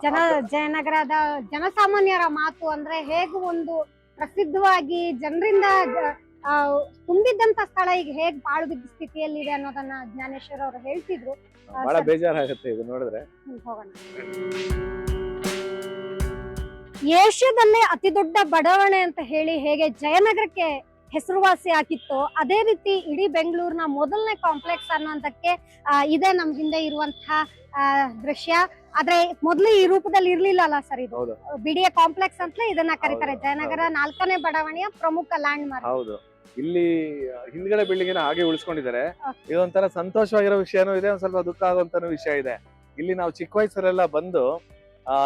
ಇದು ಜಯನಗರದ ಜನಸಾಮಾನ್ಯರ ಮಾತು ಅಂದ್ರೆ ಹೇಗೆ ಒಂದು ಪ್ರಸಿದ್ಧವಾಗಿ ಜನರಿಂದ ತುಂಬಿದ್ದಂತ ಸ್ಥಳ ಈಗ ಹೇಗ್ ಪಾಳು ಬಿದ್ದ ಸ್ಥಿತಿಯಲ್ಲಿ ಇದೆ ಅನ್ನೋದನ್ನ ಜ್ಞಾನೇಶ್ವರ್ ಅವರು ಹೇಳ್ತಿದ್ರು. ಬಹಳ ಬೇಜಾರಾಗುತ್ತೆ ಇದು ನೋಡಿದ್ರೆ. ಹೋಗೋಣ. ಏಷ್ಯಾದಲ್ಲೇ ಅತಿ ದೊಡ್ಡ ಬಡಾವಣೆ ಅಂತ ಹೇಳಿ ಹೇಗೆ ಜಯನಗರಕ್ಕೆ ಹೆಸರುವಾಸಿ ಆಗಿತ್ತು, ಅದೇ ರೀತಿ ಇಡೀ ಬೆಂಗಳೂರಿನ ಮೊದಲನೇ ಕಾಂಪ್ಲೆಕ್ಸ್ ಅನ್ನೋದಕ್ಕೆ ಇದೇ ನಮ್ ಹಿಂದೆ ಇರುವಂತಹ ದೃಶ್ಯ. ಆದ್ರೆ ಮೊದಲು ಈ ರೂಪದಲ್ಲಿ ಇರ್ಲಿಲ್ಲ ಅಲ್ಲ ಸರ್, ಇದು BDA ಕಾಂಪ್ಲೆಕ್ಸ್ ಅಂತಲೇ ಇದನ್ನ ಕರೀತಾರೆ. ಜಯನಗರ 4ನೇ ಬಡಾವಣೆಯ ಪ್ರಮುಖ ಲ್ಯಾಂಡ್ ಮಾರ್ಕ್. ಹೌದು, ಇಲ್ಲಿ ಹಿಂದ್ಗಡೆ ಬಿಲ್ಡಿಂಗ್ ಹಾಗೆ ಉಳಿಸ್ಕೊಂಡಿದ್ದಾರೆ. ಇದೊಂಥರ ಸಂತೋಷವಾಗಿರೋ ವಿಷಯನೂ ಇದೆ, ಒಂದ್ ಸ್ವಲ್ಪ ದುಃಖ ಆಗುವಂತ ವಿಷಯ ಇದೆ. ಇಲ್ಲಿ ನಾವು ಚಿಕ್ಕ ವಯಸ್ಸರೆಲ್ಲ ಬಂದು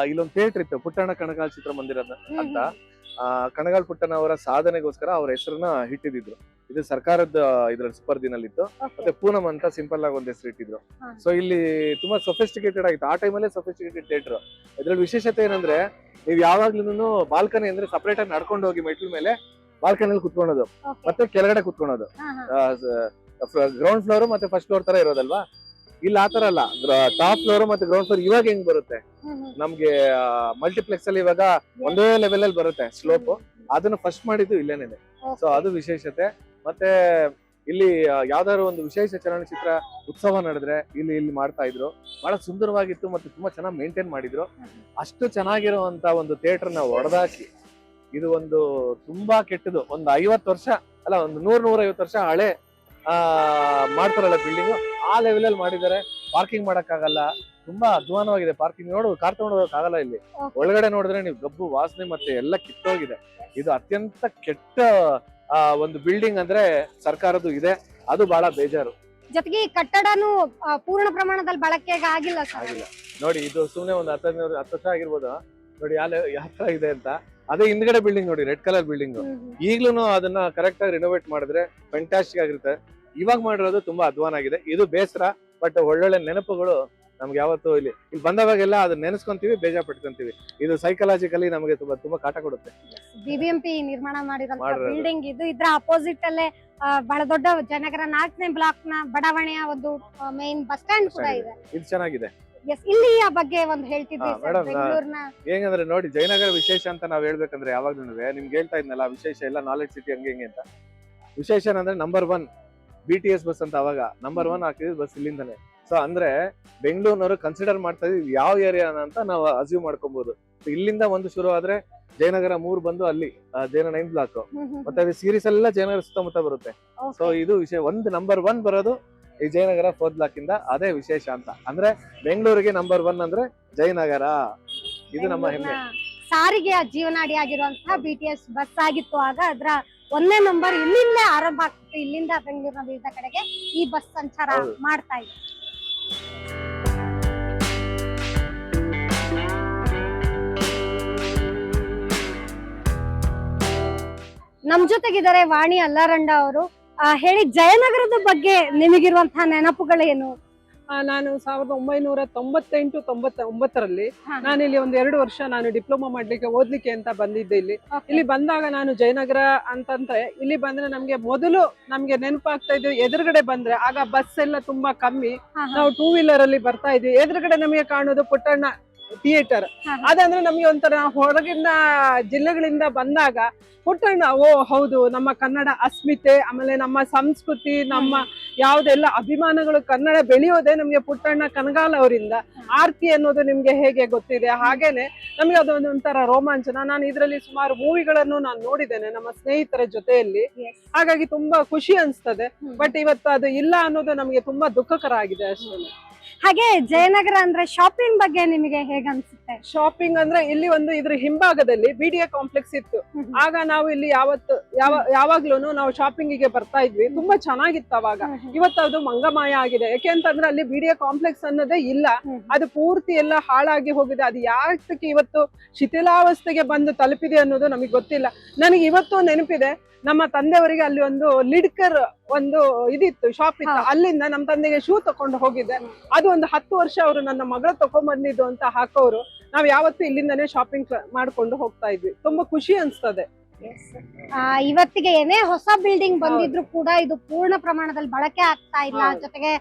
ಇಲ್ಲೊಂದು ಥಿಯೇಟರ್ ಇತ್ತು, ಪುಟ್ಟಣ್ಣ ಕಣಗಾಲ್ ಚಿತ್ರಮಂದಿರ ಅಂತ. ಕಣಗಾಲ್ ಪುಟ್ಟಣ್ಣ ಅವರ ಸಾಧನೆಗೋಸ್ಕರ ಅವ್ರ ಹೆಸರನ್ನ ಇಟ್ಟಿದ್ರು. ಇದು ಸರ್ಕಾರದ ಇದ್ರಲ್ಲಿ ಸ್ಪರ್ಧಿನಲ್ಲಿತ್ತು. ಮತ್ತೆ ಪೂನಂ ಅಂತ ಸಿಂಪಲ್ ಆಗಿ ಒಂದ್ ಹೆಸರು ಇಟ್ಟಿದ್ರು. ಸೊ ಇಲ್ಲಿ ತುಂಬಾ ಸೊಫಿಸ್ಟಿಕೇಟೆಡ್ ಆಗಿತ್ತು, ಆ ಟೈಮಲ್ಲೇ ಸೊಫಿಸ್ಟಿಕೇಟೆಡ್ ಥಿಯೇಟರ್. ಇದ್ರಲ್ಲಿ ವಿಶೇಷತೆ ಏನಂದ್ರೆ, ನೀವು ಯಾವಾಗ್ಲೂ ಬಾಲ್ಕನಿ ಅಂದ್ರೆ ಸಪರೇಟ್ ಆಗಿ ನಡ್ಕೊಂಡು ಹೋಗಿ ಮೆಟ್ಲ ಮೇಲೆ ಬಾಲ್ಕನಿಯಲ್ಲಿ ಕುತ್ಕೊಳೋದು, ಮತ್ತೆ ಕೆಳಗಡೆ ಕುತ್ಕೊಳೋದು. ಗ್ರೌಂಡ್ ಫ್ಲೋರ್ ಮತ್ತೆ ಫಸ್ಟ್ ಫ್ಲೋರ್ ತರ ಇರೋದಲ್ವಾ. ಇಲ್ಲಿ ಆತರ ಅಲ್ಲ, ಟಾಪ್ ಫ್ಲೋರ್ ಮತ್ತೆ ಗ್ರೌಂಡ್ ಫ್ಲೋರ್ ಇವಾಗ ಹೆಂಗ್ ಬರುತ್ತೆ ನಮ್ಗೆ ಮಲ್ಟಿಪ್ಲೆಕ್ಸ್ ಅಲ್ಲಿ, ಇವಾಗ ಒಂದೇ ಲೆವೆಲ್ ಅಲ್ಲಿ ಬರುತ್ತೆ ಸ್ಲೋಪ್. ಅದನ್ನ ಫಸ್ಟ್ ಮಾಡಿದ್ದು ಇಲ್ಲೇನೆ. ಸೊ ಅದು ವಿಶೇಷತೆ. ಮತ್ತೆ ಇಲ್ಲಿ ಯಾವ್ದಾದ್ರು ಒಂದು ವಿಶೇಷ ಚಲನಚಿತ್ರ ಉತ್ಸವ ನಡೆದ್ರೆ ಇಲ್ಲಿ ಮಾಡ್ತಾ ಇದ್ರು. ಬಹಳ ಸುಂದರವಾಗಿತ್ತು, ಮತ್ತೆ ತುಂಬಾ ಚೆನ್ನಾಗಿ ಮೇಂಟೈನ್ ಮಾಡಿದ್ರು. ಅಷ್ಟು ಚೆನ್ನಾಗಿರುವಂತ ಒಂದು ಥಿಯೇಟರ್ ನ ಹೊಡೆದಾಕಿ ಇದು ಒಂದು ತುಂಬಾ ಕೆಟ್ಟದು. ಒಂದು 50 ವರ್ಷ ಅಲ್ಲ, ಒಂದು 100-150 ವರ್ಷ ಹಳೆ ಮಾಡ್ತಾರಲ್ಲ ಬಿಲ್ಡಿಂಗ್, ಆ ಲೆವೆಲ್ ಅಲ್ಲಿ ಮಾಡಿದ್ದಾರೆ. ಪಾರ್ಕಿಂಗ್ ಮಾಡಕ್ಕಾಗಲ್ಲ, ತುಂಬಾ ಅಧ್ವಾನವಾಗಿದೆ. ಪಾರ್ಕಿಂಗ್ ಕಾರ್ ತಗೊಂಡು ಹೋಗಕ್ಕಾಗಲ್ಲ. ಇಲ್ಲಿ ಒಳಗಡೆ ನೋಡಿದ್ರೆ ನೀವು ಗಬ್ಬು ವಾಸನೆ ಮತ್ತೆ ಎಲ್ಲ ಕಿತ್ತೋಗಿದೆ. ಇದು ಅತ್ಯಂತ ಕೆಟ್ಟ ಒಂದು ಬಿಲ್ಡಿಂಗ್ ಅಂದ್ರೆ ಸರ್ಕಾರದ್ದು ಇದೆ. ಅದು ಬಹಳ ಬೇಜಾರು. ಜೊತೆಗೆ ಈ ಕಟ್ಟಡನು ಪೂರ್ಣ ಪ್ರಮಾಣದಲ್ಲಿ ಬಳಕೆಗೆ ಆಗಿಲ್ಲ ನೋಡಿ. ಇದು ಸುಮ್ನೆ ಒಂದು 10 ವರ್ಷ ಆಗಿರ್ಬೋದು. ನೋಡಿ ಯಾವ ತರ ಇದೆ ಅಂತ. ಅದೇ ಹಿಂದ್ಗಡೆ ಬಿಲ್ಡಿಂಗ್ ನೋಡಿ, ರೆಡ್ ಕಲರ್ ಬಿಲ್ಡಿಂಗ್. ಈಗ್ಲೂ ಅದನ್ನ ಕರೆಕ್ಟ್ ಆಗಿ ರಿನೋವೇಟ್ ಮಾಡಿದ್ರೆ ಫ್ಯಾಂಟಾಸ್ಟಿಕ್ ಆಗಿರುತ್ತೆ. ಇವಾಗ ಮಾಡಿರೋದು ತುಂಬಾ ಅಧ್ವಾನ ಆಗಿದೆ. ಇದು ಬೇಸರ. ಬಟ್ ಒಳ್ಳೊಳ್ಳೆ ನೆನಪುಗಳು ನಮ್ಗೆ ಯಾವತ್ತೂ ಇಲ್ಲಿ ಬಂದವಾಗೆಲ್ಲ ಅದನ್ನ ನೆನೆಸ್ಕೊಂತೀವಿ, ಬೇಜಾರ್ ಪಟ್ಕೊಂತೀವಿ. ಇದು ಸೈಕಲಾಜಿಕಲಿ ನಮಗೆ ತುಂಬಾ ಕಾಟ ಕೊಡುತ್ತೆ. BBMP ನಿರ್ಮಾಣ ಮಾಡಿದಂತ ಬಿಲ್ಡಿಂಗ್ ಇದು. ಇದ್ರ ಅಪೋಸಿಟ್ ಅಲ್ಲೇ ಬಹಳ ದೊಡ್ಡ ಜಯನಗರ 4ನೇ ಬ್ಲಾಕ್ ನ ಬಡಾವಣೆಯ ಒಂದು ಮೇನ್ ಬಸ್ ಸ್ಟ್ಯಾಂಡ್ ಕೂಡ ಇದೆ. ಇದು ಚೆನ್ನಾಗಿದೆ. ಇಲ್ಲಿ ಆ ಬಗ್ಗೆ ಒಂದು ಹೇಳ್ತಿದ್ವಿ ಬೆಂಗಳೂರಿನ. ಹೇಗಂದ್ರೆ ನೋಡಿ, ಜಯನಗರ ವಿಶೇಷ ಅಂತ ನಾವ್ ಹೇಳ್ಬೇಕಂದ್ರೆ ಯಾವಾಗ್ಲೂ ನಿಮ್ಗೆ ಹೇಳ್ತಾ ಇದ್ನಲ್ಲ, ವಿಶೇಷ ಎಲ್ಲ ನಾಲೆಡ್ಜ್ ಸಿಟಿ ಹಂಗೆ ಅಂತ. ವಿಶೇಷ ಅಂದ್ರೆ ನಂಬರ್ 1 BTS ಬಸ್ ಅಂತ. ಅವಾಗ ನಂಬರ್ 1 ಹಾಕಿದ್ ಬಸ್ ಇಲ್ಲಿಂದಾನೆ. ಸೊ ಅಂದ್ರೆ ಬೆಂಗಳೂರಿನವರು ಕನ್ಸಿಡರ್ ಮಾಡ್ತಾ ಇದೀವಿ ಯಾವ ಏರಿಯಾ ಅಂತ ನಾವು ಅಸ್ಯೂಮ್ ಮಾಡ್ಕೊಬಹುದು. ಇಲ್ಲಿಂದ ಒಂದು ಶುರು ಆದ್ರೆ ಜಯನಗರ 3 ಬಂದು ಅಲ್ಲಿ ಜಯನಗರ 9 ಬ್ಲಾಕ್, ಮತ್ತೆ ಅದು ಸೀರೀಸ್ ಎಲ್ಲ ಜಯನಗರ ಸುತ್ತಮುತ್ತ ಬರುತ್ತೆ. ಸೊ ಇದು ವಿಷಯ. ನಂಬರ್ 1 ಬರೋದು ಈ ಜಯನಗರ 4th ಬ್ಲಾಕ್ ಇಂದ. ಅದೇ ವಿಶೇಷ ಅಂತ. ಅಂದ್ರೆ ಬೆಂಗಳೂರಿಗೆ ನಂಬರ್ 1 ಅಂದ್ರೆ ಜಯನಗರ. ಇದು ನಮ್ಮ ಹೆಮ್ಮೆ. ಸಾರಿಗೆಯ ಜೀವನಾಡಿ ಆಗಿರುವಂತಹ BTS ಬಸ್ ಆಗಿತ್ತು ಆಗ. ಅದರ 1ನೇ ನಂಬರ್ ಇಲ್ಲಿಂದ ಆರಂಭ ಆಗ್ತಿತ್ತು. ಇಲ್ಲಿಂದ ಬೆಂಗಳೂರಿನ ವಿವಿಧ ಕಡೆಗೆ ಈ ಬಸ್ ಸಂಚಾರ ಮಾಡ್ತಾ ಇದೆ. ನಮ್ ಜೊತೆಗಿದ್ದಾರೆ ವಾಣಿ ಅಲ್ಲಾರಂಡ ಅವರು. ಹೇಳಿ, ಜಯನಗರದ ಬಗ್ಗೆ ನಿಮಗಿರುವಂತಹ ನೆನಪುಗಳೇನು? ನಾನು 1998-99ರಲ್ಲಿ ನಾನು ಇಲ್ಲಿ ಒಂದು 2 ವರ್ಷ ನಾನು ಡಿಪ್ಲೊಮಾ ಮಾಡ್ಲಿಕ್ಕೆ ಓದ್ಲಿಕ್ಕೆ ಅಂತ ಬಂದಿದ್ದೆ ಇಲ್ಲಿ ಬಂದಾಗ ನಾನು ಜಯನಗರ ಅಂತಂದ್ರೆ ಇಲ್ಲಿ ಬಂದ್ರೆ ನಮ್ಗೆ ಮೊದಲು ನಮ್ಗೆ ನೆನಪಾಗ್ತಾ ಇದ್ವಿ ಎದುರುಗಡೆ ಬಂದ್ರೆ ಆಗ ಬಸ್ ಎಲ್ಲ ತುಂಬಾ ಕಮ್ಮಿ, ನಾವು 2 ವೀಲರ್ ಅಲ್ಲಿ ಬರ್ತಾ ಇದ್ವಿ. ಎದುರುಗಡೆ ನಮಗೆ ಕಾಣೋದು ಪುಟ್ಟಣ್ಣ ಥಿಯೇಟರ್. ಅದಂದ್ರೆ ನಮ್ಗೆ ಒಂಥರ ಹೊರಗಿನ ಜಿಲ್ಲೆಗಳಿಂದ ಬಂದಾಗ ಪುಟ್ಟಣ್ಣ, ಓ ಹೌದು, ನಮ್ಮ ಕನ್ನಡ ಅಸ್ಮಿತೆ, ಆಮೇಲೆ ನಮ್ಮ ಸಂಸ್ಕೃತಿ, ನಮ್ಮ ಯಾವ್ದೆಲ್ಲ ಅಭಿಮಾನಗಳು ಕನ್ನಡ ಬೆಳೆಯೋದೇ ನಮ್ಗೆ ಪುಟ್ಟಣ್ಣ ಕನಗಾಲ್ ಅವರಿಂದ. ಆರ್ತಿ ಅನ್ನೋದು ನಿಮ್ಗೆ ಹೇಗೆ ಗೊತ್ತಿದೆ, ಹಾಗೇನೆ ನಮ್ಗೆ ಅದೊಂದು ಒಂಥರ ರೋಮಾಂಚನ. ನಾನು ಇದರಲ್ಲಿ ಸುಮಾರು ಮೂವಿಗಳನ್ನು ನಾನು ನೋಡಿದ್ದೇನೆ ನಮ್ಮ ಸ್ನೇಹಿತರ ಜೊತೆಯಲ್ಲಿ, ಹಾಗಾಗಿ ತುಂಬಾ ಖುಷಿ ಅನ್ಸ್ತದೆ. ಬಟ್ ಇವತ್ತು ಅದು ಇಲ್ಲ ಅನ್ನೋದು ನಮ್ಗೆ ತುಂಬಾ ದುಃಖಕರ ಆಗಿದೆ ಅಷ್ಟೇ. ಹಾಗೆ ಜಯನಗರ ಅಂದ್ರೆ ಶಾಪಿಂಗ್ ಬಗ್ಗೆ ನಿಮಗೆ ಹೇಗೆ ಅನ್ಸುತ್ತೆ? ಶಾಪಿಂಗ್ ಅಂದ್ರೆ ಇಲ್ಲಿ ಒಂದು ಇದ್ರ ಹಿಂಭಾಗದಲ್ಲಿ BDA ಕಾಂಪ್ಲೆಕ್ಸ್ ಇತ್ತು. ಆಗ ನಾವು ಇಲ್ಲಿ ಯಾವಾಗ್ಲೂ ನಾವು ಶಾಪಿಂಗ್ ಗೆ ಬರ್ತಾ ಇದ್ವಿ. ತುಂಬಾ ಚೆನ್ನಾಗಿತ್ತು ಅವಾಗ. ಇವತ್ತು ಅದು ಮಂಗಮಾಯ ಆಗಿದೆ. ಯಾಕೆ ಅಂತಂದ್ರೆ ಅಲ್ಲಿ BDA ಕಾಂಪ್ಲೆಕ್ಸ್ ಅನ್ನೋದೇ ಇಲ್ಲ. ಅದು ಪೂರ್ತಿ ಎಲ್ಲ ಹಾಳಾಗಿ ಹೋಗಿದೆ. ಅದು ಯಾಕೆ ಇವತ್ತು ಶಿಥಿಲಾವಸ್ಥೆಗೆ ಬಂದು ತಲುಪಿದೆ ಅನ್ನೋದು ನಮಗೆ ಗೊತ್ತಿಲ್ಲ. ನನಗೆ ಇವತ್ತು ನೆನಪಿದೆ, ನಮ್ಮ ತಂದೆಯವರಿಗೆ ಅಲ್ಲಿ ಒಂದು ಲಿಡ್ಕರ್ ಒಂದು ಇದಿತ್ತು, ಶಾಪ್ ಇತ್ತು. ಅಲ್ಲಿಂದ ನಮ್ಮ ತಂದೆಗೆ ಶೂ ತಕೊಂಡು ಹೋಗಿದ್ದೆ. ಅದು ಒಂದು 10 ವರ್ಷ ಅವರು ನನ್ನ ಮಗಳು ತಕೊಂಡ್ಬಂದಿದ್ದು ಅಂತ ಹಾಕೋರು. ನಾವ್ ಯಾವತ್ತು ಇಲ್ಲಿಂದಾನೇ ಶಾಪಿಂಗ್ ಮಾಡ್ಕೊಂಡು ಹೋಗ್ತಾ ಇದ್ವಿ. ತುಂಬಾ ಖುಷಿ ಅನ್ಸ್ತದೆ. ಇವತ್ತಿಗೆ ಏನೇ ಹೊಸ ಬಿಲ್ಡಿಂಗ್ ಬಂದಿದ್ರು ಕೂಡ ಇದು ಪೂರ್ಣ ಪ್ರಮಾಣದಲ್ಲಿ ಬಳಕೆ ಆಗ್ತಾ ಇಲ್ಲ, ಜೊತೆಗೆ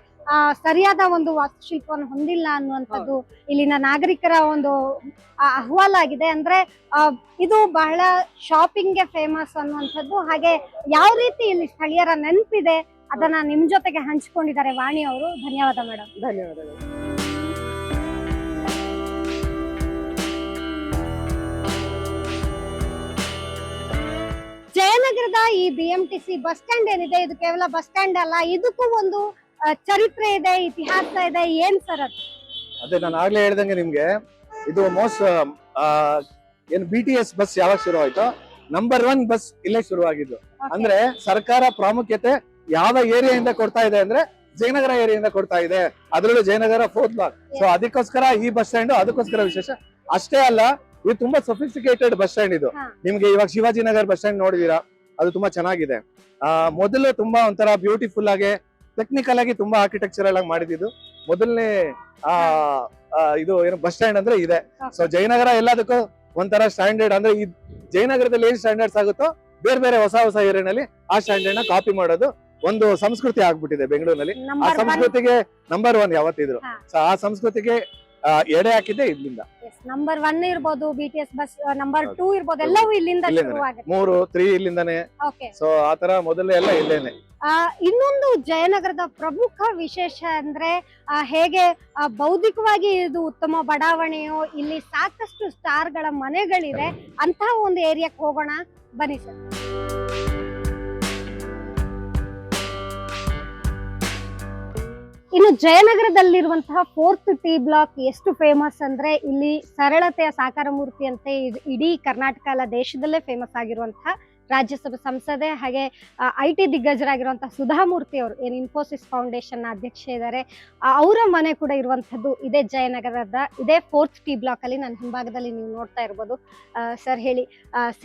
ಸರಿಯಾದ ಒಂದು ವಾಸ್ತುಶಿಲ್ಪವನ್ನು ಹೊಂದಿಲ್ಲ ಅನ್ನುವಂಥದ್ದು ಇಲ್ಲಿನ ನಾಗರಿಕರ ಒಂದು ಅಹವಾಲಾಗಿದೆ. ಅಂದ್ರೆ ಇದು ಬಹಳ ಶಾಪಿಂಗ್ ಗೆ ಫೇಮಸ್ ಅನ್ನುವಂಥದ್ದು. ಹಾಗೆ ಯಾವ ರೀತಿ ಇಲ್ಲಿ ಸ್ಥಳೀಯರ ನೆನಪಿದೆ ಅದನ್ನ ನಿಮ್ ಜೊತೆಗೆ ಹಂಚಿಕೊಂಡಿದ್ದಾರೆ ವಾಣಿ ಅವರು. ಧನ್ಯವಾದ ಮೇಡಮ್. ಧನ್ಯವಾದಗಳು. ಜಯನಗರದ ಈ BMTC ಬಸ್ ಸ್ಟ್ಯಾಂಡ್ ಏನಿದೆ, ಇದು ಕೇವಲ ಬಸ್ ಸ್ಟ್ಯಾಂಡ್ ಅಲ್ಲ, ಇದಕ್ಕೂ ಒಂದು ಚರಿತ್ರೆ ಇದೆ, ಇತಿಹಾಸ ಇದೆ. ಏನ್ ಸರ್ ಅದು? ಅದೇ ನಾನು ಆಗ್ಲೇ ಹೇಳ್ದಂಗೆ ನಿಮ್ಗೆ, ಇದು ಮೋಸ್ಟ್ ಏನ್ BTS ಬಸ್ ಯಾವಾಗ ಶುರು ಆಯ್ತೋ ನಂಬರ್ 1 ಬಸ್ ಇಲ್ಲೇ ಶುರುವಾಗಿದ್ದು. ಅಂದ್ರೆ ಸರ್ಕಾರ ಪ್ರಾಮುಖ್ಯತೆ ಯಾವ ಏರಿಯಾದಿಂದ ಕೊಡ್ತಾ ಇದೆ ಅಂದ್ರೆ ಜಯನಗರ ಏರಿಯಾದಿಂದ ಕೊಡ್ತಾ ಇದೆ. ಅದ್ರಲ್ಲೂ ಜಯನಗರ 4th ಬ್ಲಾಕ್. ಸೊ ಅದಕ್ಕೋಸ್ಕರ ಈ ಬಸ್ ಸ್ಟ್ಯಾಂಡ್ ಅದಕ್ಕೋಸ್ಕರ ವಿಶೇಷ. ಅಷ್ಟೇ ಅಲ್ಲ, ಇದು ತುಂಬಾ ಸೊಫಿಸ್ಟಿಕೇಟೆಡ್ ಬಸ್ ಸ್ಟ್ಯಾಂಡ್ ಇದು. ನಿಮ್ಗೆ ಇವಾಗ ಶಿವಾಜಿನಗರ್ ಬಸ್ ಸ್ಟ್ಯಾಂಡ್ ನೋಡಿದೀರಾ, ಅದು ತುಂಬಾ ಚೆನ್ನಾಗಿದೆ. ಮೊದಲು ತುಂಬಾ ಒಂಥರ ಬ್ಯೂಟಿಫುಲ್ ಆಗಿ ಟೆಕ್ನಿಕಲ್ ಆಗಿ ತುಂಬಾ ಆರ್ಕಿಟೆಕ್ಚರಲ್ ಆಗಿ ಮಾಡಿದ್ದು ಮೊದಲನೇ ಇದು ಏನು ಬಸ್ ಸ್ಟ್ಯಾಂಡ್ ಅಂದ್ರೆ ಇದೆ. ಸೊ ಜಯನಗರ ಎಲ್ಲದಕ್ಕೂ ಒಂಥರ ಸ್ಟ್ಯಾಂಡರ್ಡ್. ಅಂದ್ರೆ ಈ ಜಯನಗರದಲ್ಲಿ ಏನ್ ಸ್ಟ್ಯಾಂಡರ್ಡ್ಸ್ ಆಗುತ್ತೋ ಬೇರೆ ಬೇರೆ ಹೊಸ ಏರಿಯಾನಲ್ಲಿ ಆ ಸ್ಟ್ಯಾಂಡರ್ಡ್ ನ ಕಾಪಿ ಮಾಡೋದು ಒಂದು ಸಂಸ್ಕೃತಿ ಆಗ್ಬಿಟ್ಟಿದೆ ಬೆಂಗಳೂರಿನಲ್ಲಿ. ಆ ಸಂಸ್ಕೃತಿಗೆ ನಂಬರ್ 1 ಯಾವತ್ತಿದ್ರು. ಸೊ ಆ ಸಂಸ್ಕೃತಿಗೆ ಎಡೆ ಹಾಕಿದ್ದೆ ಇಲ್ಲಿಂದ. ನಂಬರ್ 1 ಇರ್ಬೋದು, BTS ಬಸ್ ನಂಬರ್ 2 ಇರ್ಬೋದು, ಎಲ್ಲವೂ ಇಲ್ಲಿಂದ ಶುರುವಾಗುತ್ತೆ. 3, 3 ಇಲ್ಲಿಂದಾನೆ. ಸೊ ಆತರ ಮೊದಲೇ ಎಲ್ಲ ಇಲ್ಲೇನೆ. ಇನ್ನೊಂದು ಜಯನಗರದ ಪ್ರಮುಖ ವಿಶೇಷ ಅಂದ್ರೆ ಹೇಗೆ ಬೌದ್ಧಿಕವಾಗಿ ಇದು ಉತ್ತಮ ಬಡಾವಣೆಯೋ, ಇಲ್ಲಿ ಸಾಕಷ್ಟು ಸ್ಟಾರ್ಗಳ ಮನೆಗಳಿದೆ. ಅಂತಹ ಒಂದು ಏರಿಯಾಕ್ಕೆ ಹೋಗೋಣ ಬನ್ನಿ ಸರ್. ಇನ್ನು ಜಯನಗರದಲ್ಲಿರುವಂತಹ 4th T ಬ್ಲಾಕ್ ಎಷ್ಟು ಫೇಮಸ್ ಅಂದ್ರೆ ಇಲ್ಲಿ ಸರಳತೆಯ ಸಾಕಾರ ಮೂರ್ತಿ ಅಂತೆ ಇಡೀ ಕರ್ನಾಟಕ ಅಲ್ಲ ದೇಶದಲ್ಲೇ ಫೇಮಸ್ ಆಗಿರುವಂತಹ ರಾಜ್ಯಸಭಾ ಸಂಸದೆ ಹಾಗೆ IT ದಿಗ್ಗಜರಾಗಿರುವಂತಹ ಸುಧಾಮೂರ್ತಿ ಅವರು ಏನು ಇನ್ಫೋಸಿಸ್ ಫೌಂಡೇಶನ್ ನ ಅಧ್ಯಕ್ಷೆ ಇದ್ದಾರೆ. ಅವರ ಮನೆ ಕೂಡ ಇರುವಂತದ್ದು ಇದೇ ಜಯನಗರದ ಇದೇ 4th T ಬ್ಲಾಕ್ ಅಲ್ಲಿ. ನನ್ನ ಹಿಂಭಾಗದಲ್ಲಿ ನೀವು ನೋಡ್ತಾ ಇರ್ಬೋದು. ಸರ್ ಹೇಳಿ,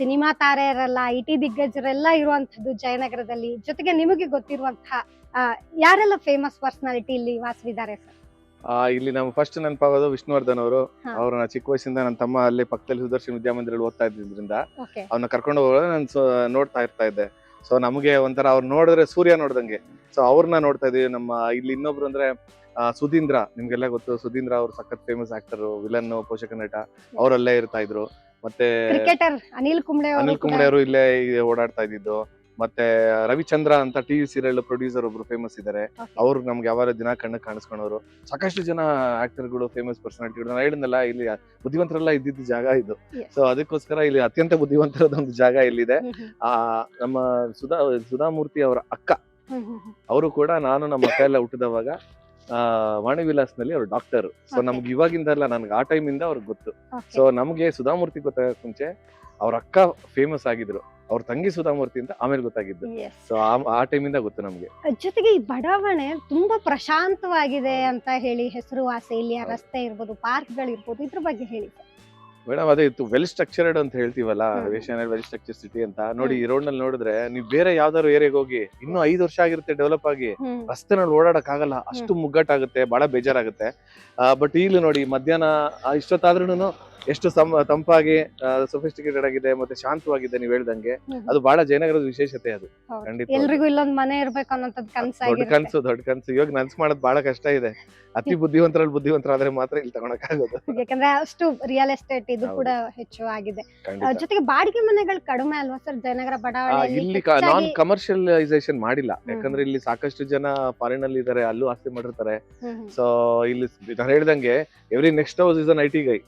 ಸಿನಿಮಾ ತಾರೆಯರೆಲ್ಲ IT ದಿಗ್ಗಜರೆಲ್ಲ ಇರುವಂತದ್ದು ಜಯನಗರದಲ್ಲಿ, ಜೊತೆಗೆ ನಿಮಗೆ ಗೊತ್ತಿರುವಂತಹ ಯಾರೆಲ್ಲ ಫೇಮಸ್ ಪರ್ಸನಾಲಿಟಿ ಇಲ್ಲಿ ವಾಸವಿದ್ದಾರೆ ಸರ್? ಇಲ್ಲಿ ನಮ್ಗೆ ಫಸ್ಟ್ ನೆನಪಾಗೋದು ವಿಷ್ಣುವರ್ಧನ್ ಅವರು. ಅವ್ರನ್ನ ಚಿಕ್ಕ ವಯಸ್ಸಿಂದ ನನ್ನ ತಮ್ಮ ಅಲ್ಲಿ ಪಕ್ಕದಲ್ಲಿ ಸುದರ್ಶನ್ ವಿದ್ಯಾಮಂದಿರಲ್ಲಿ ಓದ್ತಾ ಇದ್ದಿದ್ರಿಂದ ಅವ್ನ ಕರ್ಕೊಂಡು ಹೋಗೋದು ನಾನು ನೋಡ್ತಾ ಇರ್ತಾ ಇದ್ದೆ. ಸೊ ನಮ್ಗೆ ಒಂಥರ ಅವ್ರು ನೋಡಿದ್ರೆ ಸೂರ್ಯ ನೋಡ್ದಂಗೆ. ಸೊ ಅವ್ರನ್ನ ನೋಡ್ತಾ ಇದೀವಿ. ನಮ್ಮ ಇಲ್ಲಿ ಇನ್ನೊಬ್ರು ಅಂದ್ರೆ ಸುಧೀಂದ್ರ, ನಿಮ್ಗೆಲ್ಲ ಗೊತ್ತು. ಸುಧೀಂದ್ರ ಅವ್ರು ಸಖತ್ ಫೇಮಸ್ ಆಕ್ಟರ್, ವಿಲನ್, ಪೋಷಕ ನಟ. ಅವರಲ್ಲೇ ಇರ್ತಾ ಇದ್ರು. ಮತ್ತೆ ಅನಿಲ್ ಕುಂಬ್ಳೆ ಅವರು ಇಲ್ಲೇ ಓಡಾಡ್ತಾ ಇದ್ದಿದ್ದು. ಮತ್ತೆ ರವಿಚಂದ್ರ ಅಂತ TV ಸೀರಿಯಲ್ ಪ್ರೊಡ್ಯೂಸರ್ ಒಬ್ರು ಫೇಮಸ್ ಇದಾರೆ. ಅವ್ರು ನಮ್ಗೆ ಯಾವಾಗ ದಿನ ಕಣ್ಣು ಕಾಣಿಸ್ಕೊಂಡವ್ರು. ಸಾಕಷ್ಟು ಜನ ಆಕ್ಟರ್ಗಳು, ಫೇಮಸ್ ಪರ್ಸನಾಲಿಟಿಗಳು. ನಾನು ಹೇಳಿದ್ನಲ್ಲ, ಇಲ್ಲಿ ಬುದ್ಧಿವಂತರೆಲ್ಲ ಇದ್ದಿದ್ದು ಜಾಗ ಇದು. ಸೊ ಅದಕ್ಕೋಸ್ಕರ ಇಲ್ಲಿ ಅತ್ಯಂತ ಬುದ್ಧಿವಂತರದ ಒಂದು ಜಾಗ ಇಲ್ಲಿದೆ. ನಮ್ಮ ಸುಧಾಮೂರ್ತಿ ಅವರ ಅಕ್ಕ, ಅವರು ಕೂಡ ನಾನು ನಮ್ಮ ಅಕ್ಕ ಎಲ್ಲ ಹುಟ್ಟಿದವಾಗ ವಾಣಿ ವಿಲಾಸ್ ನಲ್ಲಿ ಅವ್ರು ಡಾಕ್ಟರ್. ಸೊ ನಮ್ಗೆ ಇವಾಗಿಂದಲ್ಲ, ನನ್ಗೆ ಆ ಟೈಮ್ ಇಂದ ಅವ್ರಿಗೆ ಗೊತ್ತು. ಸೊ ನಮ್ಗೆ ಸುಧಾಮೂರ್ತಿ ಗೊತ್ತಾಗಕ್ ಮುಂಚೆ ಅವ್ರ ಅಕ್ಕ ಫೇಮಸ್ ಆಗಿದ್ರು. ಅವ್ರ ತಂಗಿ ಸುಧಾಮೂರ್ತಿ ಅಂತ ಆಮೇಲೆ ಗೊತ್ತಾಗಿದ್ದು. ಸೊ ಆ ಟೈಮಿಂದ ಗೊತ್ತು ನಮ್ಗೆ. ಜೊತೆಗೆ ಈ ಬಡಾವಣೆ ತುಂಬಾ ಪ್ರಶಾಂತವಾಗಿದೆ ಅಂತ ಹೇಳಿ ಹೆಸರುವಾಸಿ. ಇಲ್ಲಿಯ ರಸ್ತೆ ಇರ್ಬೋದು, ಪಾರ್ಕ್ ಗಳಿರ್ಬೋದು, ಇದ್ರ ಬಗ್ಗೆ ಹೇಳಿ. ಮೇಡಮ್ ಅದೇ ಇತ್ತು ವೆಲ್ ಸ್ಟ್ರಕ್ಚರ್ಡ್ ಅಂತ ಹೇಳ್ತೀವಲ್ಲ, ಏಷ್ಯಾನ ವೆಲ್ ಸ್ಟ್ರಕ್ಚರ್ ಸಿಟಿ ಅಂತ. ನೋಡಿ ಈ ರೋಡ್ ನಲ್ಲಿ ನೋಡಿದ್ರೆ ನೀವು ಬೇರೆ ಯಾವ್ದಾದ್ರು ಏರಿಯಾಗ ಹೋಗಿ ಇನ್ನೂ 5 ವರ್ಷ ಆಗಿರುತ್ತೆ ಡೆವಲಪ್ ಆಗಿ, ರಸ್ತೆನಲ್ಲಿ ಓಡಾಡಕ್ ಆಗಲ್ಲ, ಅಷ್ಟು ಮುಗ್ಗಟ್ಟಾಗುತ್ತೆ, ಬಹಳ ಬೇಜಾರಾಗುತ್ತೆ. ಬಟ್ ಈಗಲೂ ನೋಡಿ ಮಧ್ಯಾಹ್ನ ಇಷ್ಟೊತ್ತಾದ್ರೂ ಎಷ್ಟು ತಂಪಾಗಿ ಸೊಫಿಸ್ಟಿಕೇಟೆಡ್ ಆಗಿದೆ ಮತ್ತೆ ಶಾಂತವಾಗಿದೆ. ನೀವ್ ಹೇಳ್ದಂಗೆ ಅದು ಬಹಳ ಜಯನಗರದ ವಿಶೇಷತೆ. ಅದು ಖಂಡಿತ ಎಲ್ರಿಗೂ ಇಲ್ಲೊಂದ್ ಮನೆ ಇರ್ಬೇಕು ಅನ್ನೋದ್ ದೊಡ್ಡ ಕನ್ಸು. ಇವಾಗ ನನ್ಸ್ ಮಾಡೋದು ಬಹಳ ಕಷ್ಟ ಇದೆ. ಅತಿ ಬುದ್ಧಿವಂತರಾದ್ರೆ ಮಾತ್ರ ಇಲ್ಲಿ ತಗೊಳಕ್ ಆಗೋದು. ಯಾಕಂದ್ರೆ ಅಷ್ಟು ರಿಯಲ್ ಎಸ್ಟೇಟ್ ಇದು ಕೂಡ ಹೆಚ್ಚು ಆಗಿದೆ. ಜೊತೆಗೆ ಬಾಡಿಗೆ ಮನೆಗಳು ಕಡಿಮೆ ಅಲ್ವಾ ಸರ್ ಜಯನಗರ ಬಡಾವಣೆ? ಇಲ್ಲಿ ನಾನ್ ಕಮರ್ಷಿಯಲೈಸೇಷನ್ ಮಾಡಿಲ್ಲ, ಯಾಕಂದ್ರೆ ಇಲ್ಲಿ ಸಾಕಷ್ಟು ಜನ ಫಾರಿನ್ ಅಲ್ಲಿ ಇದಾರೆ, ಅಲ್ಲೂ ಆಸ್ತಿ ಮಾಡಿರ್ತಾರೆ. ಸೊ ಇಲ್ಲಿ ನಾನು ಹೇಳ್ದಂಗೆ every next house is an IT Guy.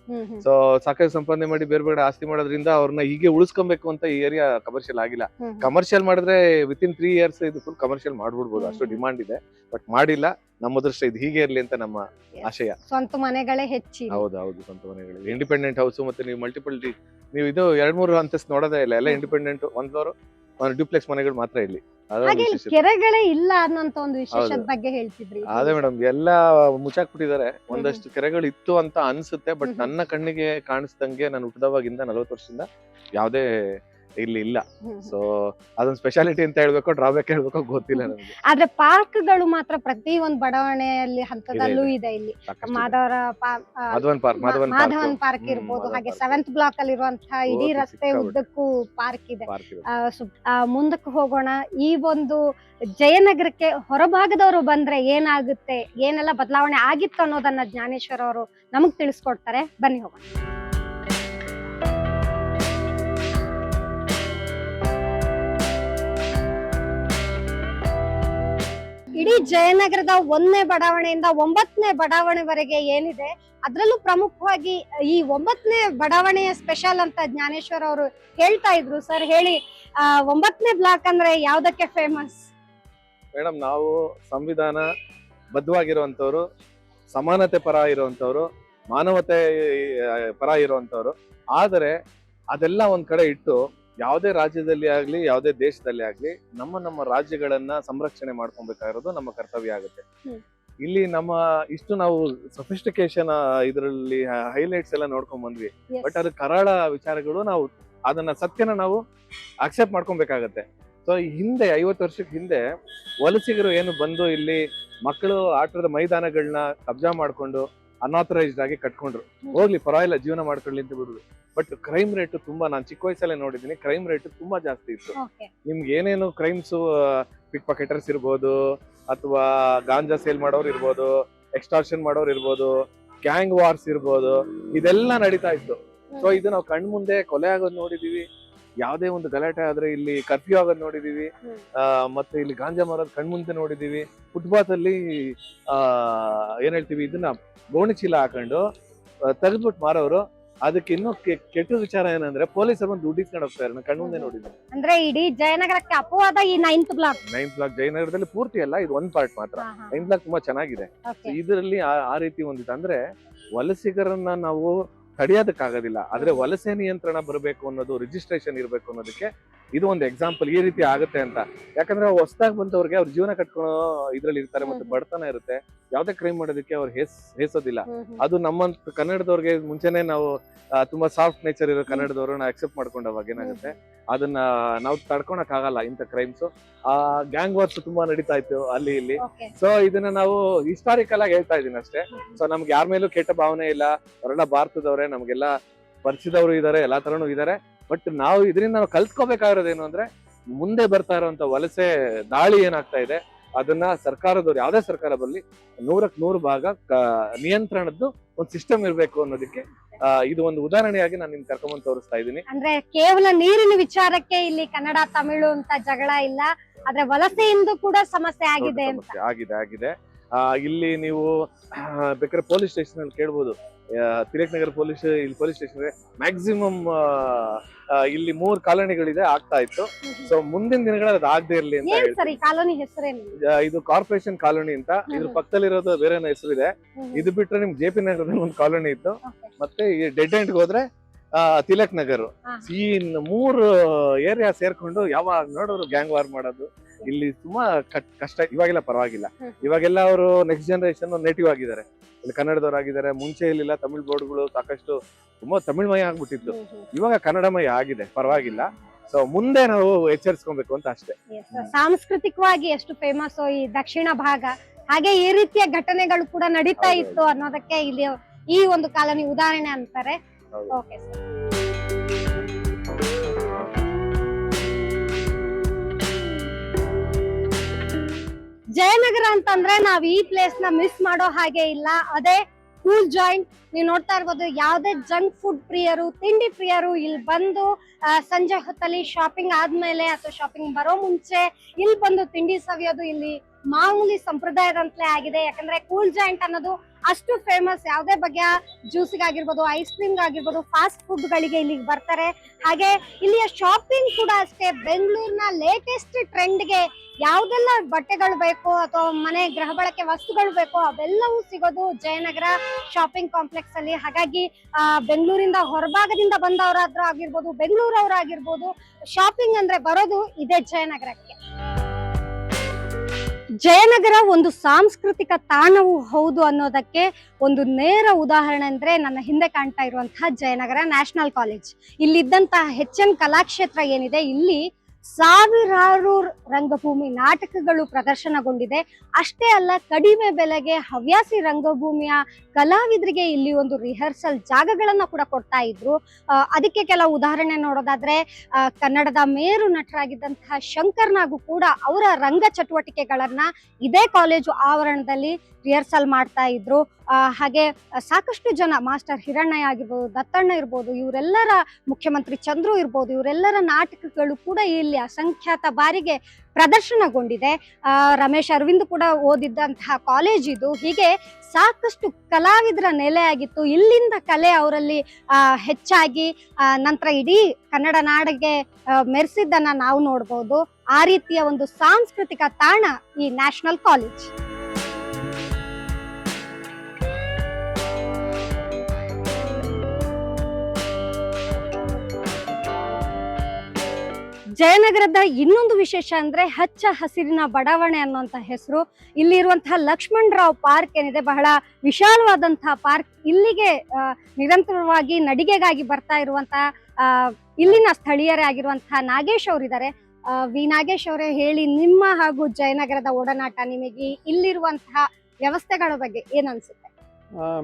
So ಸಾಕಷ್ಟು ಸಂಪಾದನೆ ಮಾಡಿ ಬೇರೆ ಬೇರೆ ಆಸ್ತಿ ಮಾಡೋದ್ರಿಂದ ಅವ್ರನ್ನ ಹೀಗೆ ಉಳಿಸ್ಕೊಬೇಕು ಅಂತ ಈ ಏರಿಯಾ ಕಮರ್ಷಿಯಲ್ ಆಗಿಲ್ಲ. ಕಮರ್ಷಿಯಲ್ ಮಾಡಿದ್ರೆ ವಿತಿನ್ 3 years ಇದು ಫುಲ್ ಕಮರ್ಷಿಯಲ್ ಮಾಡ್ಬಿಡ್ಬೋದು, ಅಷ್ಟು ಡಿಮಾಂಡ್ ಇದೆ. ಬಟ್ ಮಾಡಿಲ್ಲ. ನಮ್ಮ ಅದೃಷ್ಟ ಇದು ಹೀಗೆ ಇರ್ಲಿ ಅಂತ ನಮ್ಮ ಆಶಯ. ಸ್ವಂತ ಮನೆಗಳೇ ಹೆಚ್ಚಿ. ಹೌದು, ಸ್ವಂತ ಮನೆಗಳು, ಇಂಡಿಪೆಂಡೆಂಟ್ ಹೌಸ್. ಮತ್ತೆ ನೀವು ಮಲ್ಟಿಪಲ್ ನೀವು ಇದು 2-3 ಅಂತಸ್ತು ನೋಡೋದೇ ಇಲ್ಲ, ಎಲ್ಲ ಇಂಡಿಪೆಂಡೆಂಟ್ 1 floor 1 ಡ್ಯೂಪ್ಲೆಕ್ಸ್ ಮನೆಗಳು ಮಾತ್ರ ಇಲ್ಲಿ. ಕೆರೆಗಳೇ ಇಲ್ಲ ಅನ್ನೋಂತ ಒಂದು ವಿಶೇಷದ ಬಗ್ಗೆ ಹೇಳ್ತಿದ್ರಿ. ಅದೇ ಮೇಡಮ್, ಎಲ್ಲ ಮುಚ್ಚಾಕ್ಬಿಟ್ಟಿದ್ದಾರೆ. ಒಂದಷ್ಟು ಕೆರೆಗಳು ಇತ್ತು ಅಂತ ಅನ್ಸುತ್ತೆ, ಬಟ್ ನನ್ನ ಕಣ್ಣಿಗೆ ಕಾಣಿಸ್ದಂಗೆ ನಾನು ಹುಟ್ಟಿದವಾಗಿಂದ 40 ವರ್ಷದಿಂದ ಯಾವ್ದೇ ಇಲ್ಲಿ ಇಲ್ಲ. ಸೊ ಅದೊಂದು ಸ್ಪೆಷಾಲಿಟಿ ಅಂತ ಹೇಳ್ಬೇಕು, ಡ್ರಾಬ್ಯಾಕ್ ಹೇಳ್ಬೇಕು ಗೊತ್ತಿಲ್ಲ ನನಗೆ. ಆದ್ರೆ ಪಾರ್ಕ್ಗಳು ಮಾತ್ರ ಪ್ರತಿ ಒಂದು ಬಡಾವಣೆಯಲ್ಲಿ ಹಂತದಲ್ಲೂ ಇದೆ. ಇಲ್ಲಿ ಮಾಧವನ್ ಪಾರ್ಕ್ ಇರ್ಬೋದು, ಹಾಗೆ 7th ಬ್ಲಾಕ್ ಅಲ್ಲಿ ಇರುವಂತಹ ಇಡೀ ರಸ್ತೆ ಉದ್ದಕ್ಕೂ ಪಾರ್ಕ್ ಇದೆ. ಮುಂದಕ್ಕೆ ಹೋಗೋಣ. ಈ ಒಂದು ಜಯನಗರಕ್ಕೆ ಹೊರಭಾಗದವರು ಬಂದ್ರೆ ಏನಾಗುತ್ತೆ, ಏನೆಲ್ಲ ಬದಲಾವಣೆ ಆಗಿತ್ತು ಅನ್ನೋದನ್ನ ಜ್ಞಾನೇಶ್ವರ್ ಅವರು ನಮಗ್ ತಿಳಿಸ್ಕೊಡ್ತಾರೆ. ಬನ್ನಿ ಹೋಗೋಣ. ಇಡೀ ಜಯನಗರದ 1ನೇ ಬಡಾವಣೆಯಿಂದ 9ನೇ ಬಡಾವಣೆವರೆಗೆ ಏನಿದೆ, ಅದ್ರಲ್ಲೂ ಪ್ರಮುಖವಾಗಿ ಈ 9ನೇ ಬಡಾವಣೆಯ ಸ್ಪೆಷಲ್ ಅಂತ ಜ್ಞಾನೇಶ್ವರ್ ಅವರು ಹೇಳ್ತಾ ಇದ್ರು. ಸರ್ ಹೇಳಿ, 9ನೇ ಬ್ಲಾಕ್ ಅಂದ್ರೆ ಯಾವ್ದಕ್ಕೆ ಫೇಮಸ್? ಮೇಡಮ್, ನಾವು ಸಂವಿಧಾನ ಬದ್ಧವಾಗಿರುವಂತವ್ರು, ಸಮಾನತೆ ಪರ ಇರುವಂತವ್ರು, ಮಾನವತೆ ಪರ ಇರುವಂತವ್ರು. ಆದರೆ ಅದೆಲ್ಲ ಒಂದ್ ಕಡೆ ಇಟ್ಟು ಯಾವುದೇ ರಾಜ್ಯದಲ್ಲಿ ಆಗ್ಲಿ ಯಾವುದೇ ದೇಶದಲ್ಲಿ ಆಗ್ಲಿ ನಮ್ಮ ರಾಜ್ಯಗಳನ್ನ ಸಂರಕ್ಷಣೆ ಮಾಡ್ಕೊಬೇಕಾಗಿರೋದು ನಮ್ಮ ಕರ್ತವ್ಯ ಆಗುತ್ತೆ. ಇಲ್ಲಿ ನಮ್ಮ ಇಷ್ಟು ನಾವು ಸೊಫಿಸ್ಟಿಕೇಶನ್ ಇದರಲ್ಲಿ ಹೈಲೈಟ್ಸ್ ಎಲ್ಲ ನೋಡ್ಕೊಂಡ್ ಬಂದ್ವಿ. ಬಟ್ ಅದು ಕರಾಳ ವಿಚಾರಗಳು. ನಾವು ಅದನ್ನ ಸತ್ಯನ ನಾವು ಅಕ್ಸೆಪ್ಟ್ ಮಾಡ್ಕೊಬೇಕಾಗತ್ತೆ. ಸೊ ಹಿಂದೆ 50 ವರ್ಷಕ್ಕೆ ಹಿಂದೆ ವಲಸಿಗರು ಏನು ಬಂದು ಇಲ್ಲಿ ಮಕ್ಕಳು ಆಟದ ಮೈದಾನಗಳನ್ನ ಕಬ್ಜಾ ಮಾಡ್ಕೊಂಡು ಅನ್ಆಥರೈಸ್ಡ್ ಆಗಿ ಕಟ್ಕೊಂಡ್ರು. ಹೋಗ್ಲಿ ಪರವಾಗಿಲ್ಲ, ಜೀವನ ಮಾಡ್ಕೊಳ್ಳಿ ಅಂತ ಬಿಡುದು. ಬಟ್ ಕ್ರೈಮ್ ರೇಟ್ ತುಂಬಾ, ನಾನು ಚಿಕ್ಕ ವಯಸ್ಸಲ್ಲೇ ನೋಡಿದ್ದೀನಿ, ಕ್ರೈಮ್ ರೇಟ್ ತುಂಬಾ ಜಾಸ್ತಿ ಇತ್ತು. ನಿಮ್ಗೆ ಏನೇನು ಕ್ರೈಮ್ಸ್, ಪಿಕ್ ಪಾಕೆಟರ್ಸ್ ಇರ್ಬೋದು, ಅಥವಾ ಗಾಂಜಾ ಸೇಲ್ ಮಾಡೋರು ಇರ್ಬೋದು, ಎಕ್ಸ್ಟಾರ್ಷನ್ ಮಾಡೋರು ಇರ್ಬೋದು, ಗ್ಯಾಂಗ್ ವಾರ್ಸ್ ಇರ್ಬೋದು, ಇದೆಲ್ಲ ನಡೀತಾ ಇತ್ತು. ಸೊ ಇದು ನಾವು ಕಣ್ ಮುಂದೆ ಕೊಲೆ ಆಗೋದ್ ನೋಡಿದೀವಿ. ಯಾವ್ದೇ ಒಂದು ಗಲಾಟೆ ಆದ್ರೆ ಇಲ್ಲಿ ಕರ್ಫ್ಯೂ ಆಗೋದ್ ನೋಡಿದೀವಿ. ಮತ್ತೆ ಇಲ್ಲಿ ಗಾಂಜಾ ಮಾರೋದ್ ಕಣ್ ಮುಂದೆ ನೋಡಿದೀವಿ. ಫುಟ್ಪಾತ್ ಅಲ್ಲಿ ಏನ್ ಹೇಳ್ತೀವಿ, ಇದನ್ನ ಗೋಣಿ ಚೀಲ ಹಾಕೊಂಡು ತೆಗೆದ್ಬಿಟ್ಟು ಮಾರೋರು. ಅದಕ್ಕೆ ಇನ್ನೂ ಕೆಟ್ಟ ವಿಚಾರ ಏನಂದ್ರೆ ಪೊಲೀಸರು ಒಂದು ದುಡ್ಡು ಇಸ್ಕೊಂಡು ಹೋಗ್ತಾರೆ. ಕಣ್ಣು ಮುಂದೆ ನೋಡಿದ್ದೀನಿ. ಅಂದ್ರೆ ಇಡೀ ಜಯನಗರಕ್ಕೆ ಅಪವಾದ ಈ 9th ಬ್ಲಾಕ್. ಜಯನಗರದಲ್ಲಿ ಪೂರ್ತಿ ಅಲ್ಲ, ಇದು ಒಂದ್ ಪಾರ್ಟ್ ಮಾತ್ರ. 9th ಬ್ಲಾಕ್ ತುಂಬಾ ಚೆನ್ನಾಗಿದೆ. ಇದರಲ್ಲಿ ಆ ರೀತಿ ಒಂದಿತ್ತು. ಅಂದ್ರೆ ವಲಸಿಗರನ್ನ ನಾವು ತಡೆಯೋದಕ್ಕಾಗೋದಿಲ್ಲ, ಆದ್ರೆ ವಲಸೆ ನಿಯಂತ್ರಣ ಬರಬೇಕು ಅನ್ನೋದು, ರಿಜಿಸ್ಟ್ರೇಷನ್ ಇರಬೇಕು ಅನ್ನೋದಕ್ಕೆ ಇದು ಒಂದು ಎಕ್ಸಾಂಪಲ್. ಈ ರೀತಿ ಆಗುತ್ತೆ ಅಂತ. ಯಾಕಂದ್ರೆ ಹೊಸದಾಗಿ ಬಂದವ್ರಿಗೆ ಅವ್ರ ಜೀವನ ಕಟ್ಕೊಳ್ಳೋ ಇದ್ರಲ್ಲಿ ಇರ್ತಾರೆ, ಮತ್ತೆ ಬಡತನ ಇರುತ್ತೆ. ಯಾವ್ದೇ ಕ್ರೈಮ್ ಮಾಡೋದಕ್ಕೆ ಅವ್ರು ಹೇಸೋದಿಲ್ಲ. ಅದು ನಮ್ಮ ಕನ್ನಡದವ್ರಿಗೆ ಮುಂಚೆನೆ ನಾವು ತುಂಬಾ ಸಾಫ್ಟ್ ನೇಚರ್ ಇರೋ ಕನ್ನಡದವ್ರನ್ನ ಅಕ್ಸೆಪ್ಟ್ ಮಾಡ್ಕೊಂಡವಾಗ ಏನಾಗುತ್ತೆ, ಅದನ್ನ ನಾವು ತಡ್ಕೊಳಕ್ ಆಗಲ್ಲ ಇಂಥ ಕ್ರೈಮ್ಸ್. ಗ್ಯಾಂಗ್ ವಾರ್ಸ್ ತುಂಬಾ ನಡೀತಾ ಇತ್ತು ಅಲ್ಲಿ ಇಲ್ಲಿ. ಸೊ ಇದನ್ನ ನಾವು ಹಿಸ್ಟಾರಿಕಲ್ ಆಗಿ ಹೇಳ್ತಾ ಇದೀನಿ ಅಷ್ಟೇ. ಸೊ ನಮ್ಗೆ ಯಾರ ಮೇಲೂ ಕೆಟ್ಟ ಭಾವನೆ ಇಲ್ಲ. ಅವರೆಲ್ಲ ಭಾರತದವ್ರೆ, ನಮ್ಗೆಲ್ಲ ಪರಿಚಯದವರು ಇದಾರೆ, ಎಲ್ಲಾ ತರನು ಇದಾರೆ. ಬಟ್ ನಾವು ಇದರಿಂದ ನಾವು ಕಲ್ತ್ಕೋಬೇಕಾಗಿರೋದೇನು ಅಂದ್ರೆ, ಮುಂದೆ ಬರ್ತಾ ಇರುವಂತ ವಲಸೆ ದಾಳಿ ಏನಾಗ್ತಾ ಇದೆ ಅದನ್ನ ಸರ್ಕಾರದವ್ರು, ಯಾವ್ದೇ ಸರ್ಕಾರ ಬರಲಿ, 100ಕ್ಕೆ 100 ಭಾಗ ನಿಯಂತ್ರಣದ್ದು ಒಂದು ಸಿಸ್ಟಮ್ ಇರ್ಬೇಕು ಅನ್ನೋದಕ್ಕೆ ಇದು ಒಂದು ಉದಾಹರಣೆಯಾಗಿ ನಾನು ನಿಮ್ಗೆ ಕರ್ಕೊಂಡ್ ತೋರಿಸ್ತಾ ಇದ್ದೀನಿ. ಅಂದ್ರೆ ಕೇವಲ ನೀರಿನ ವಿಚಾರಕ್ಕೆ ಇಲ್ಲಿ ಕನ್ನಡ ತಮಿಳು ಅಂತ ಜಗಳ ಇಲ್ಲ, ಆದ್ರೆ ವಲಸೆಯಿಂದ ಕೂಡ ಸಮಸ್ಯೆ ಆಗಿದೆ ಅಂತ. ಆಗಿದೆ. ಇಲ್ಲಿ ನೀವು ಬೇಕಾದ್ರೆ ಪೊಲೀಸ್ ಸ್ಟೇಷನ್ ಅಲ್ಲಿ ಕೇಳ್ಬೋದು. ತಿಲಕ್ ಪೊಲೀಸ್ ಸ್ಟೇಷನ್ ಮ್ಯಾಕ್ಸಿಮಮ್ ಇಲ್ಲಿ 3 ಕಾಲೋನಿಗಳಿದೆ, ಆಗ್ತಾ ಇತ್ತು. ಸೊ ಮುಂದಿನ ದಿನಗಳಲ್ಲಿ ಅದು ಆಗದೆ ಇರ್ಲಿ ಅಂತ ಹೇಳಿ. ಕಾಲೋನಿ ಹೆಸರೇನು? ಇದು ಕಾರ್ಪೊರೇಷನ್ ಕಾಲೋನಿ ಅಂತ. ಇದ್ರ ಪಕ್ಕದಲ್ಲಿರೋದು ಬೇರೆ ಹೆಸರಿದೆ. ಇದು ಬಿಟ್ರೆ ನಿಮ್ಗೆ JP ನಗರದಲ್ಲಿ ಒಂದು ಕಾಲೋನಿ ಇತ್ತು. ಮತ್ತೆ ಈ ಡೆಡ್ ಎಂಡ್ ಹೋದ್ರೆ ತಿಲಕ್ ನಗರ್. ಈ 3 ಏರಿಯಾ ಸೇರ್ಕೊಂಡು ಯಾವಾಗ ನೋಡೋರು ಗ್ಯಾಂಗ್ ವಾರ್ ಮಾಡೋದು, ಇಲ್ಲಿ ತುಂಬಾ ಕಷ್ಟ. ಇವಾಗೆಲ್ಲ ಪರವಾಗಿಲ್ಲ. ಹ್ಮ್. ಇವಾಗೆಲ್ಲ ಅವರು ನೆಕ್ಸ್ಟ್ ಜನರೇಷನ್ ನೇಟಿವ್ ಆಗಿದ್ದಾರೆ, ಇಲ್ಲಿ ಕನ್ನಡದವರಾಗಿದ್ದಾರೆ. ಮುಂಚೆ ಇಲ್ಲಿಲ್ಲ, ತಮಿಳ್ ಬೋರ್ಡ್ಗಳು ಸಾಕಷ್ಟು ತುಂಬಾ ತಮಿಳ್ಮಯ ಆಗ್ಬಿಟ್ಟಿತ್ತು. ಇವಾಗ ಕನ್ನಡಮಯ ಆಗಿದೆ, ಪರವಾಗಿಲ್ಲ. ಸೊ ಮುಂದೆ ನಾವು ಎಚ್ಚರಿಸ್ಕೊಬೇಕು ಅಂತ ಅಷ್ಟೇ. ಸಾಂಸ್ಕೃತಿಕವಾಗಿ ಎಷ್ಟು ಫೇಮಸ್ ಈ ದಕ್ಷಿಣ ಭಾಗ, ಹಾಗೆ ಈ ರೀತಿಯ ಘಟನೆಗಳು ಕೂಡ ನಡೀತಾ ಹೌದು. ಇತ್ತು ಅನ್ನೋದಕ್ಕೆ ಇಲ್ಲಿ ಈ ಒಂದು ಕಾಲನಿ ಉದಾಹರಣೆ ಅಂತಾರೆ. ಹೌದು. Okay sir. ಜಯನಗರ ಅಂತಂದ್ರೆ ನಾವ್ ಈ ಪ್ಲೇಸ್ ನ ಮಿಸ್ ಮಾಡೋ ಹಾಗೆ ಇಲ್ಲ. ಅದೇ ಕೂಲ್ ಜಾಯಿಂಟ್. ನೀವು ನೋಡ್ತಾ ಇರ್ಬೋದು, ಯಾವ್ದೇ ಜಂಕ್ ಫುಡ್ ಪ್ರಿಯರು, ತಿಂಡಿ ಪ್ರಿಯರು ಇಲ್ಲಿ ಬಂದು ಸಂಜೆ ಹೊತ್ತಲ್ಲಿ ಶಾಪಿಂಗ್ ಆದ್ಮೇಲೆ ಅಥವಾ ಶಾಪಿಂಗ್ ಬರೋ ಮುಂಚೆ ಇಲ್ಲಿ ಬಂದು ತಿಂಡಿ ಸವಿಯೋದು ಇಲ್ಲಿ ಮಾಮೂಲಿ ಸಂಪ್ರದಾಯದಂತಲೇ ಆಗಿದೆ. ಯಾಕಂದ್ರೆ ಕೂಲ್ ಜಾಯಿಂಟ್ ಅನ್ನೋದು ಅಷ್ಟು ಫೇಮಸ್. ಯಾವ್ದೇ ಬಗೆಯ ಜ್ಯೂಸಿಗಾಗಿರ್ಬೋದು, ಐಸ್ ಕ್ರೀಮ್ ಆಗಿರ್ಬೋದು, ಫಾಸ್ಟ್ ಫುಡ್ ಗಳಿಗೆ ಇಲ್ಲಿಗೆ ಬರ್ತಾರೆ. ಹಾಗೆ ಇಲ್ಲಿಯ ಶಾಪಿಂಗ್ ಕೂಡ ಅಷ್ಟೇ. ಬೆಂಗಳೂರಿನ ಲೇಟೆಸ್ಟ್ ಟ್ರೆಂಡ್ಗೆ ಯಾವ್ದೆಲ್ಲ ಬಟ್ಟೆಗಳು ಬೇಕೋ ಅಥವಾ ಮನೆ ಗೃಹ ಬಳಕೆ ವಸ್ತುಗಳು ಬೇಕೋ ಅವೆಲ್ಲವೂ ಸಿಗೋದು ಜಯನಗರ ಶಾಪಿಂಗ್ ಕಾಂಪ್ಲೆಕ್ಸ್ ಅಲ್ಲಿ. ಹಾಗಾಗಿ ಬೆಂಗಳೂರಿಂದ ಹೊರಭಾಗದಿಂದ ಬಂದವರಾದ್ರೂ ಆಗಿರ್ಬೋದು, ಬೆಂಗಳೂರವರಾಗಿರ್ಬೋದು, ಶಾಪಿಂಗ್ ಅಂದ್ರೆ ಬರೋದು ಇದೇ ಜಯನಗರಕ್ಕೆ. ಜಯನಗರ ಒಂದು ಸಾಂಸ್ಕೃತಿಕ ತಾಣವೂ ಹೌದು ಅನ್ನೋದಕ್ಕೆ ಒಂದು ನೇರ ಉದಾಹರಣೆ ಅಂದ್ರೆ ನನ್ನ ಹಿಂದೆ ಕಾಣ್ತಾ ಇರುವಂತಹ ಜಯನಗರ ನ್ಯಾಷನಲ್ ಕಾಲೇಜ್. ಇಲ್ಲಿದ್ದಂತಹ HN ಕಲಾಕ್ಷೇತ್ರ ಏನಿದೆ, ಇಲ್ಲಿ ಸಾವಿರಾರು ರಂಗಭೂಮಿ ನಾಟಕಗಳು ಪ್ರದರ್ಶನಗೊಂಡಿದೆ. ಅಷ್ಟೇ ಅಲ್ಲ, ಕಡಿಮೆ ಬೆಲೆಗೆ ಹವ್ಯಾಸಿ ರಂಗಭೂಮಿಯ ಕಲಾವಿದರಿಗೆ ಇಲ್ಲಿ ಒಂದು ರಿಹರ್ಸಲ್ ಜಾಗಗಳನ್ನ ಕೂಡ ಕೊಡ್ತಾ ಇದ್ರು. ಅದಕ್ಕೆ ಕೆಲವು ಉದಾಹರಣೆ ನೋಡೋದಾದ್ರೆ, ಕನ್ನಡದ ಮೇರು ನಟರಾಗಿದ್ದಂತಹ ಶಂಕರ್ನಾಗೂ ಕೂಡ ಅವರ ರಂಗ ಚಟುವಟಿಕೆಗಳನ್ನ ಇದೇ ಕಾಲೇಜು ಆವರಣದಲ್ಲಿ ರಿಹರ್ಸಲ್ ಮಾಡ್ತಾ ಇದ್ರು. ಹಾಗೆ ಸಾಕಷ್ಟು ಜನ, ಮಾಸ್ಟರ್ ಹಿರಣ್ಣಯ್ಯ ಆಗಿರ್ಬೋದು, ದತ್ತಣ್ಣ ಇರ್ಬೋದು, ಇವರೆಲ್ಲರ, ಮುಖ್ಯಮಂತ್ರಿ ಚಂದ್ರು ಇರ್ಬೋದು, ಇವರೆಲ್ಲರ ನಾಟಕಗಳು ಕೂಡ ಇಲ್ಲಿ ಅಸಂಖ್ಯಾತ ಬಾರಿಗೆ ಪ್ರದರ್ಶನಗೊಂಡಿದೆ. ರಮೇಶ್ ಅರವಿಂದ್ ಕೂಡ ಓದಿದ್ದಂತಹ ಕಾಲೇಜ್ ಇದು. ಹೀಗೆ ಸಾಕಷ್ಟು ಕಲಾವಿದರ ನೆಲೆ ಆಗಿತ್ತು. ಇಲ್ಲಿಂದ ಕಲೆ ಅವರಲ್ಲಿ ಹೆಚ್ಚಾಗಿ ನಂತರ ಇಡೀ ಕನ್ನಡ ನಾಡಿಗೆ ಮೆರೆಸಿದ್ದನ್ನ ನಾವು ನೋಡ್ಬೋದು. ಆ ರೀತಿಯ ಒಂದು ಸಾಂಸ್ಕೃತಿಕ ತಾಣ ಈ ನ್ಯಾಷನಲ್ ಕಾಲೇಜ್. ಜಯನಗರದ ಇನ್ನೊಂದು ವಿಶೇಷ ಅಂದ್ರೆ ಹಚ್ಚ ಹಸಿರಿನ ಬಡಾವಣೆ ಅನ್ನುವಂತ ಹೆಸರು. ಇಲ್ಲಿರುವಂತಹ ಲಕ್ಷ್ಮಣರಾವ್ ಪಾರ್ಕ್ ಏನಿದೆ, ಬಹಳ ವಿಶಾಲವಾದಂತಹ ಪಾರ್ಕ್. ಇಲ್ಲಿಗೆ ನಿರಂತರವಾಗಿ ನಡಿಗೆಗಾಗಿ ಬರ್ತಾ ಇರುವಂತಹ ಇಲ್ಲಿನ ಸ್ಥಳೀಯರೇ ಆಗಿರುವಂತಹ ನಾಗೇಶ್ ಅವರಿದ್ದಾರೆ. ವಿ ನಾಗೇಶ್ ಅವರೇ, ಹೇಳಿ, ನಿಮ್ಮ ಹಾಗೂ ಜಯನಗರದ ಒಡನಾಟ, ನಿಮಗೆ ಇಲ್ಲಿರುವಂತಹ ವ್ಯವಸ್ಥೆಗಳ ಬಗ್ಗೆ ಏನ್ ಅನ್ಸುತ್ತೆ?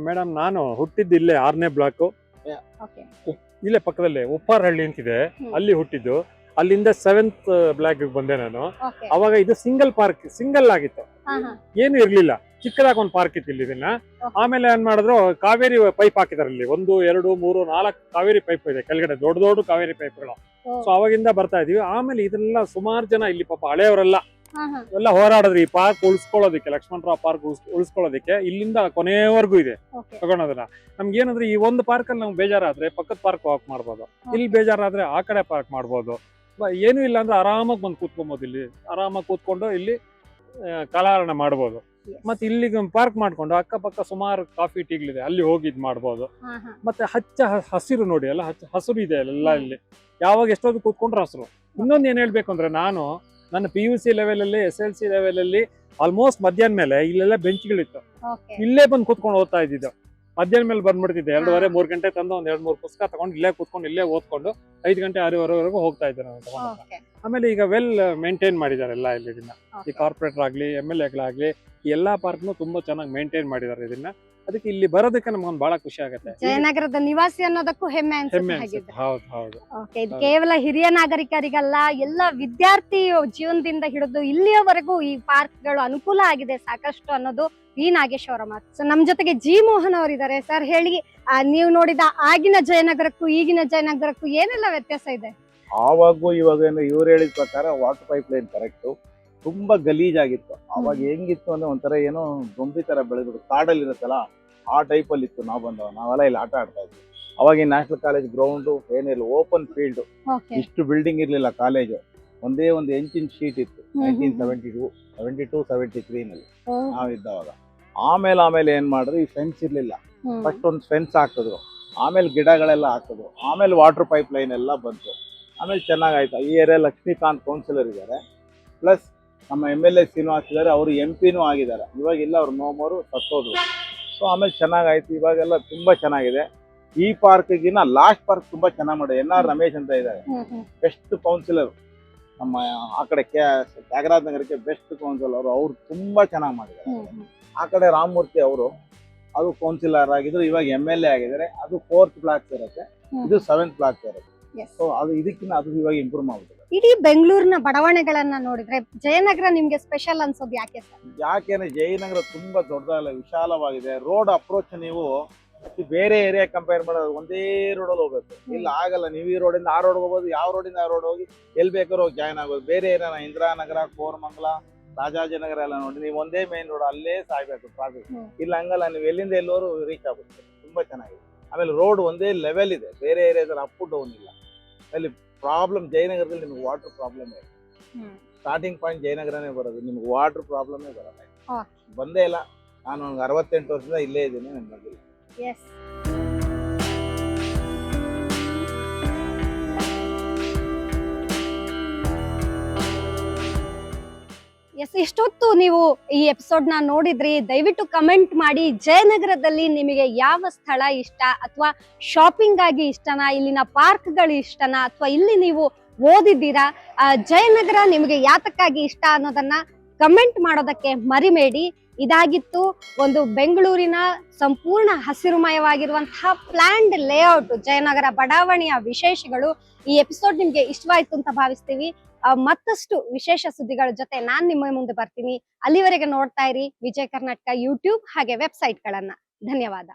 ಮೇಡಮ್, ನಾನು ಹುಟ್ಟಿದ್ದು ಇಲ್ಲೇ 6ನೇ ಬ್ಲಾಕ್, ಇಲ್ಲೇ ಪಕ್ಕದಲ್ಲೇ ಉಪ್ಪಾರಹಳ್ಳಿ ಅಂತಿದೆ, ಅಲ್ಲಿ ಹುಟ್ಟಿದ್ದು. ಅಲ್ಲಿಂದ 7th ಬ್ಲಾಕ್ ಬಂದೆ ನಾನು. ಅವಾಗ ಇದು ಸಿಂಗಲ್ ಆಗಿತ್ತು, ಏನು ಇರ್ಲಿಲ್ಲ. ಚಿಕ್ಕದಾಗ ಒಂದು ಪಾರ್ಕ್ ಇತ್ತು ಇಲ್ಲಿ. ಇದನ್ನ ಆಮೇಲೆ ಏನ್ ಮಾಡಿದ್ರು, ಕಾವೇರಿ ಪೈಪ್ ಹಾಕಿದಾರೆ ಇಲ್ಲಿ. 1, 2, 3, 4 ಕಾವೇರಿ ಪೈಪ್ ಇದೆ ಕೆಳಗಡೆ, ದೊಡ್ಡ ದೊಡ್ಡ ಕಾವೇರಿ ಪೈಪ್ಗಳು. ಸೊ ಅವಾಗಿಂದ ಬರ್ತಾ ಇದೀವಿ. ಆಮೇಲೆ ಇದೆಲ್ಲ ಸುಮಾರು ಜನ ಇಲ್ಲಿ ಪಾಪ ಹಳೆಯವರೆಲ್ಲ ಎಲ್ಲ ಹೋರಾಡಿದ್ರು ಈ ಪಾರ್ಕ್ ಉಳಿಸ್ಕೊಳ್ಳೋದಕ್ಕೆ, ಲಕ್ಷ್ಮಣರಾವ್ ಪಾರ್ಕ್ ಉಳಿಸ್ಕೊಳ್ಳೋದಕ್ಕೆ. ಇಲ್ಲಿಂದ ಕೊನೆಯವರೆಗೂ ಇದೆ ತಗೊಳೋದನ್ನ. ನಮ್ಗೆ ಏನಂದ್ರೆ, ಈ ಒಂದು ಪಾರ್ಕ್ ಅಲ್ಲಿ ನಮ್ಗೆ ಬೇಜಾರಾದ್ರೆ ಪಕ್ಕದ ಪಾರ್ಕ್ ವಾಕ್ ಮಾಡ್ಬೋದು, ಇಲ್ಲಿ ಬೇಜಾರಾದ್ರೆ ಆ ಕಡೆ ಪಾರ್ಕ್ ಮಾಡ್ಬೋದು. ಏನು ಇಲ್ಲ ಅಂದ್ರೆ ಆರಾಮಾಗಿ ಬಂದು ಕೂತ್ಕೊಬೋದು. ಇಲ್ಲಿ ಆರಾಮಾಗಿ ಕೂತ್ಕೊಂಡು ಇಲ್ಲಿ ಕಾಲಹರಣ ಮಾಡ್ಬೋದು. ಮತ್ತೆ ಇಲ್ಲಿಗೆ ಪಾರ್ಕ್ ಮಾಡ್ಕೊಂಡು ಅಕ್ಕಪಕ್ಕ ಸುಮಾರು ಕಾಫಿ ಟೀಗಳಿದೆ, ಅಲ್ಲಿ ಹೋಗಿ ಇದ್ ಮಾಡ್ಬೋದು. ಮತ್ತೆ ಹಚ್ಚ ಹಸಿರು ನೋಡಿ, ಎಲ್ಲ ಹಸಿರು ಇದೆ ಎಲ್ಲ ಇಲ್ಲಿ. ಯಾವಾಗ ಎಷ್ಟೊಂದು ಕೂತ್ಕೊಂಡ್ರೆ ಹಸಿರು. ಇನ್ನೊಂದು ಏನ್ ಹೇಳ್ಬೇಕು ಅಂದ್ರೆ, ನಾನು ನನ್ನ PUC ಲೆವೆಲ್ ಅಲ್ಲಿ, SLC ಲೆವೆಲ್ ಅಲ್ಲಿ ಆಲ್ಮೋಸ್ಟ್ ಮಧ್ಯಾಹ್ನ ಮೇಲೆ ಇಲ್ಲೆಲ್ಲ ಬೆಂಚ್ಗಳಿತ್ತು, ಇಲ್ಲೇ ಬಂದು ಕೂತ್ಕೊಂಡು ಓದ್ತಾ ಇದ್ದಿದ್ದು. ಮಧ್ಯಾಹ್ನ ಮೇಲೆ ಬಂದ್ಬಿಡ್ತಿದ್ದೆ, 2:30-3 ಗಂಟೆ ತಂದು ಒಂದ್ 2-3 ಪುಸ್ತಕ ತಗೊಂಡು ಇಲ್ಲೇ ಕೂತ್ಕೊಂಡು ಇಲ್ಲೇ ಓದ್ಕೊಂಡು 5 ಗಂಟೆ 6:15ವರೆಗೂ ಹೋಗ್ತಾ ಇದ್ದೆ ನಾನು ತಗೊಂಡು. ಆಮೇಲೆ ಈಗ ವೆಲ್ ಮೇಂಟೈನ್ ಮಾಡಿದ್ದಾರೆ ಎಲ್ಲ ಇಲ್ಲಿ. ಇದನ್ನ ಈ ಕಾರ್ಪೊರೇಟರ್ ಆಗ್ಲಿ, MLAಗಳಾಗ್ಲಿ, ಈ ಎಲ್ಲಾ ಪಾರ್ಕ್ನು ತುಂಬಾ ಚೆನ್ನಾಗಿ ಮೇಂಟೈನ್ ಮಾಡಿದ್ದಾರೆ ಇದನ್ನ. ಅದಕ್ಕೆ ಇಲ್ಲಿ ಬರೋದಕ್ಕೆ ನಮ್ಗೊಂದು ಬಹಳ ಖುಷಿ ಆಗುತ್ತೆ. ಜಯನಗರದ ನಿವಾಸಿ ಅನ್ನೋದಕ್ಕೂ ಹೆಮ್ಮೆ ಅನ್ಸುತ್ತೆ. ಹೌದು. ಇದು ಕೇವಲ ಹಿರಿಯ ನಾಗರಿಕರಿಗಲ್ಲ, ಎಲ್ಲ ವಿದ್ಯಾರ್ಥಿ ಜೀವನದಿಂದ ಹಿಡಿದು ಇಲ್ಲಿಯವರೆಗೂ ಈ ಪಾರ್ಕ್ಗಳು ಅನುಕೂಲ ಆಗಿದೆ ಸಾಕಷ್ಟು ಅನ್ನೋದು ವಿ ನಾಗೇಶ್ ಅವರ ಮಾತು. ಸೊ ನಮ್ ಜೊತೆಗೆ ಜಿ ಮೋಹನ್ ಅವರಿದ್ದಾರೆ. ಸರ್, ಹೇಳಿ, ನೀವು ನೋಡಿದ ಆಗಿನ ಜಯನಗರಕ್ಕೂ ಈಗಿನ ಜಯನಗರಕ್ಕೂ ಏನೆಲ್ಲ ವ್ಯತ್ಯಾಸ ಇದೆ? ಆವಾಗೂ ಇವಾಗ ಇವ್ರು ಹೇಳಿದ ಪ್ರಕಾರ ವಾಟರ್ ಪೈಪ್ ಲೈನ್ ಕರೆಕ್ಟು, ತುಂಬಾ ಗಲೀಜಾಗಿತ್ತು. ಅವಾಗ ಹೆಂಗಿತ್ತು ಅಂದ್ರೆ ಒಂಥರ ಏನೋ ಗೊಂಬಿ ತರ ಬೆಳೆದ್ಬಿಟ್ಟು ಕಾಡಲ್ಲಿ ಇರುತ್ತಲ್ಲ, ಆ ಟೈಪ್ ಅಲ್ಲಿ ಇತ್ತು. ನಾವೆಲ್ಲ ಇಲ್ಲಿ ಆಟ ಆಡ್ತಾ ಇದ್ವಿ. ಅವಾಗ ಈ ನ್ಯಾಷನಲ್ ಕಾಲೇಜ್ ಗ್ರೌಂಡ್ ಏನಿಲ್ಲ, ಓಪನ್ ಫೀಲ್ಡ್. ಇಷ್ಟು ಬಿಲ್ಡಿಂಗ್ ಇರ್ಲಿಲ್ಲ ಕಾಲೇಜು, ಒಂದೇ ಒಂದು ಎಂಚಿನ ಶೀಟ್ ಇತ್ತು. 1972-73 ನಲ್ಲಿ ನಾವಿದ್ದವಾಗ. ಆಮೇಲೆ ಏನ್ ಮಾಡಿದ್ರು, ಈ ಫೆನ್ಸ್ ಇರ್ಲಿಲ್ಲ. ಫಸ್ಟ್ ಒಂದು ಫೆನ್ಸ್ ಹಾಕಿದ್ರು, ಆಮೇಲೆ ಗಿಡಗಳೆಲ್ಲ ಹಾಕಿದ್ರು, ಆಮೇಲೆ ವಾಟರ್ ಪೈಪ್ ಲೈನ್ ಎಲ್ಲ ಬಂತು. ಆಮೇಲೆ ಚೆನ್ನಾಗಾಯ್ತು. ಈ ಏರಿಯಾ ಲಕ್ಷ್ಮೀಕಾಂತ್ ಕೌನ್ಸಿಲರ್ ಇದ್ದಾರೆ, ಪ್ಲಸ್ ನಮ್ಮ MLA ಶ್ರೀನಿವಾಸ್ ಇದ್ದಾರೆ, ಅವರು MP ಆಗಿದ್ದಾರೆ. ಇವಾಗೆಲ್ಲ ಅವ್ರು ನೋಮೋರು ಸತ್ತೋದ್ರು. ಸೊ ಆಮೇಲೆ ಚೆನ್ನಾಗಾಯ್ತು, ಇವಾಗೆಲ್ಲ ತುಂಬಾ ಚೆನ್ನಾಗಿದೆ. ಈ ಪಾರ್ಕ್ಗಿನ ಲಾಸ್ಟ್ ಪಾರ್ಕ್ ತುಂಬಾ ಚೆನ್ನಾಗಿ ಮಾಡಿದೆ. NR ರಮೇಶ್ ಅಂತ ಇದ್ದಾರೆ, ಬೆಸ್ಟ್ ಕೌನ್ಸಿಲರ್ ನಮ್ಮ ಆ ಕಡೆ ತ್ಯಾಗರಾಜ ನಗರಕ್ಕೆ ಬೆಸ್ಟ್ ಕೌನ್ಸಿಲರ್. ಅವ್ರು ತುಂಬಾ ಚೆನ್ನಾಗಿ ಮಾಡಿದ್ದಾರೆ. ಆ ಕಡೆ ರಾಮಮೂರ್ತಿ ಅವರು ಅದು ಕೌನ್ಸಿಲರ್ ಆಗಿದ್ರು, ಇವಾಗ MLA ಆಗಿದ್ದಾರೆ. ಅದು 4th ಬ್ಲಾಕ್ ಇರುತ್ತೆ, ಇದು 7th ಬ್ಲಾಕ್ ಇರುತ್ತೆ. ಸೊ ಅದು ಇದಕ್ಕಿಂತ ಅದು ಇವಾಗ ಇಂಪ್ರೂವ್ ಮಾಡ್ಬಿಟ್ಟಿದೆ. ಇಡೀ ಬೆಂಗಳೂರಿನ ಬಡಾವಣೆಗಳನ್ನ ನೋಡಿದ್ರೆ ಜಯನಗರ ನಿಮ್ಗೆ ಸ್ಪೆಷಲ್ ಅನ್ಸೋದು ಯಾಕೆ ಸರ್? ಯಾಕೆಂದ್ರೆ ಜಯನಗರ ತುಂಬಾ ದೊಡ್ಡದಾಗಲ್ಲ, ವಿಶಾಲವಾಗಿದೆ. ರೋಡ್ ಅಪ್ರೋಚ್ ನೀವು ಬೇರೆ ಏರಿಯಾ ಕಂಪೇರ್ ಮಾಡೋದು ಒಂದೇ ರೋಡಲ್ಲಿ ಹೋಗ್ಬೇಕು, ಇಲ್ಲ ಆಗಲ್ಲ. ನೀವು ಈ ರೋಡಿಂದ ಆ ರೋಡ್ ಹೋಗ್ಬೋದು, ಯಾವ ರೋಡಿಂದ ಆ ರೋಡ್ ಹೋಗಿ ಎಲ್ಲಿ ಬೇಕಾದ್ರೂ ಹೋಗಿ ಜಾಯ್ನ್ ಆಗೋದು. ಬೇರೆ ಏರಿಯಾ ಇಂದಿರಾನಗರ, ಕೋರಮಂಗಲ, ರಾಜಾಜಿನಗರ ಎಲ್ಲ ನೋಡಿ ನೀವು ಒಂದೇ ಮೇನ್ ರೋಡ್ ಅಲ್ಲೇ ಸಾಯ್ಬೇಕು ಟ್ರಾಫಿಕ್. ಇಲ್ಲ ಹಂಗಲ್ಲ, ನೀವು ಎಲ್ಲಿಂದ ಎಲ್ಲರೂ ರೀಚ್ ಆಗುತ್ತೆ. ತುಂಬಾ ಚೆನ್ನಾಗಿದೆ. ಆಮೇಲೆ ರೋಡ್ ಒಂದೇ ಲೆವೆಲ್ ಇದೆ, ಬೇರೆ ಏರಿಯಾದಲ್ಲಿ ಅಪ್ ಡೌನ್ ಇಲ್ಲ. ಅಲ್ಲಿ ಪ್ರಾಬ್ಲಮ್ ಜಯನಗರದಲ್ಲಿ ನಿಮ್ಗೆ ವಾಟರ್ ಪ್ರಾಬ್ಲಮ್ ಇದೆ. ಸ್ಟಾರ್ಟಿಂಗ್ ಪಾಯಿಂಟ್ ಜಯನಗರನೇ ಬರೋದು, ನಿಮ್ಗೆ ವಾಟರ್ ಪ್ರಾಬ್ಲಮೇ ಬರಲ್ಲ. ಬಂದೇ ಇಲ್ಲ. ನಾನು 68 ವರ್ಷದಿಂದ ಇಲ್ಲೇ ಇದ್ದೀನಿ, ನನ್ನ ಬಂದಿಲ್ಲ. ಎಷ್ಟೊತ್ತು ನೀವು ಈ ಎಪಿಸೋಡ್ ನ ನೋಡಿದ್ರಿ? ದಯವಿಟ್ಟು ಕಮೆಂಟ್ ಮಾಡಿ, ಜಯನಗರದಲ್ಲಿ ನಿಮಗೆ ಯಾವ ಸ್ಥಳ ಇಷ್ಟ, ಅಥವಾ ಶಾಪಿಂಗ್ ಆಗಿ ಇಷ್ಟನಾ, ಇಲ್ಲಿನ ಪಾರ್ಕ್ಗಳು ಇಷ್ಟನಾ, ಅಥವಾ ಇಲ್ಲಿ ನೀವು ಓದಿದ್ದೀರಾ? ಜಯನಗರ ನಿಮಗೆ ಯಾತಕ್ಕಾಗಿ ಇಷ್ಟ ಅನ್ನೋದನ್ನ ಕಮೆಂಟ್ ಮಾಡೋದಕ್ಕೆ ಮರಿಬೇಡಿ. ಇದಾಗಿತ್ತು ಒಂದು ಬೆಂಗಳೂರಿನ ಸಂಪೂರ್ಣ ಹಸಿರುಮಯವಾಗಿರುವಂತಹ ಪ್ಲಾನ್ಡ್ ಲೇಔಟ್ ಜಯನಗರ ಬಡಾವಣೆಯ ವಿಶೇಷಗಳು. ಈ ಎಪಿಸೋಡ್ ನಿಮ್ಗೆ ಇಷ್ಟವಾಯ್ತು ಅಂತ ಭಾವಿಸ್ತೀವಿ. ಮತ್ತಷ್ಟು ವಿಶೇಷ ಸುದ್ದಿಗಳ ಜೊತೆ ನಾನ್ ನಿಮ್ಮ ಮುಂದೆ ಬರ್ತೀನಿ. ಅಲ್ಲಿವರೆಗೆ ನೋಡ್ತಾ ಇರಿ ವಿಜಯ ಕರ್ನಾಟಕ ಯೂಟ್ಯೂಬ್ ಹಾಗೆ ವೆಬ್ಸೈಟ್ ಗಳನ್ನ. ಧನ್ಯವಾದ.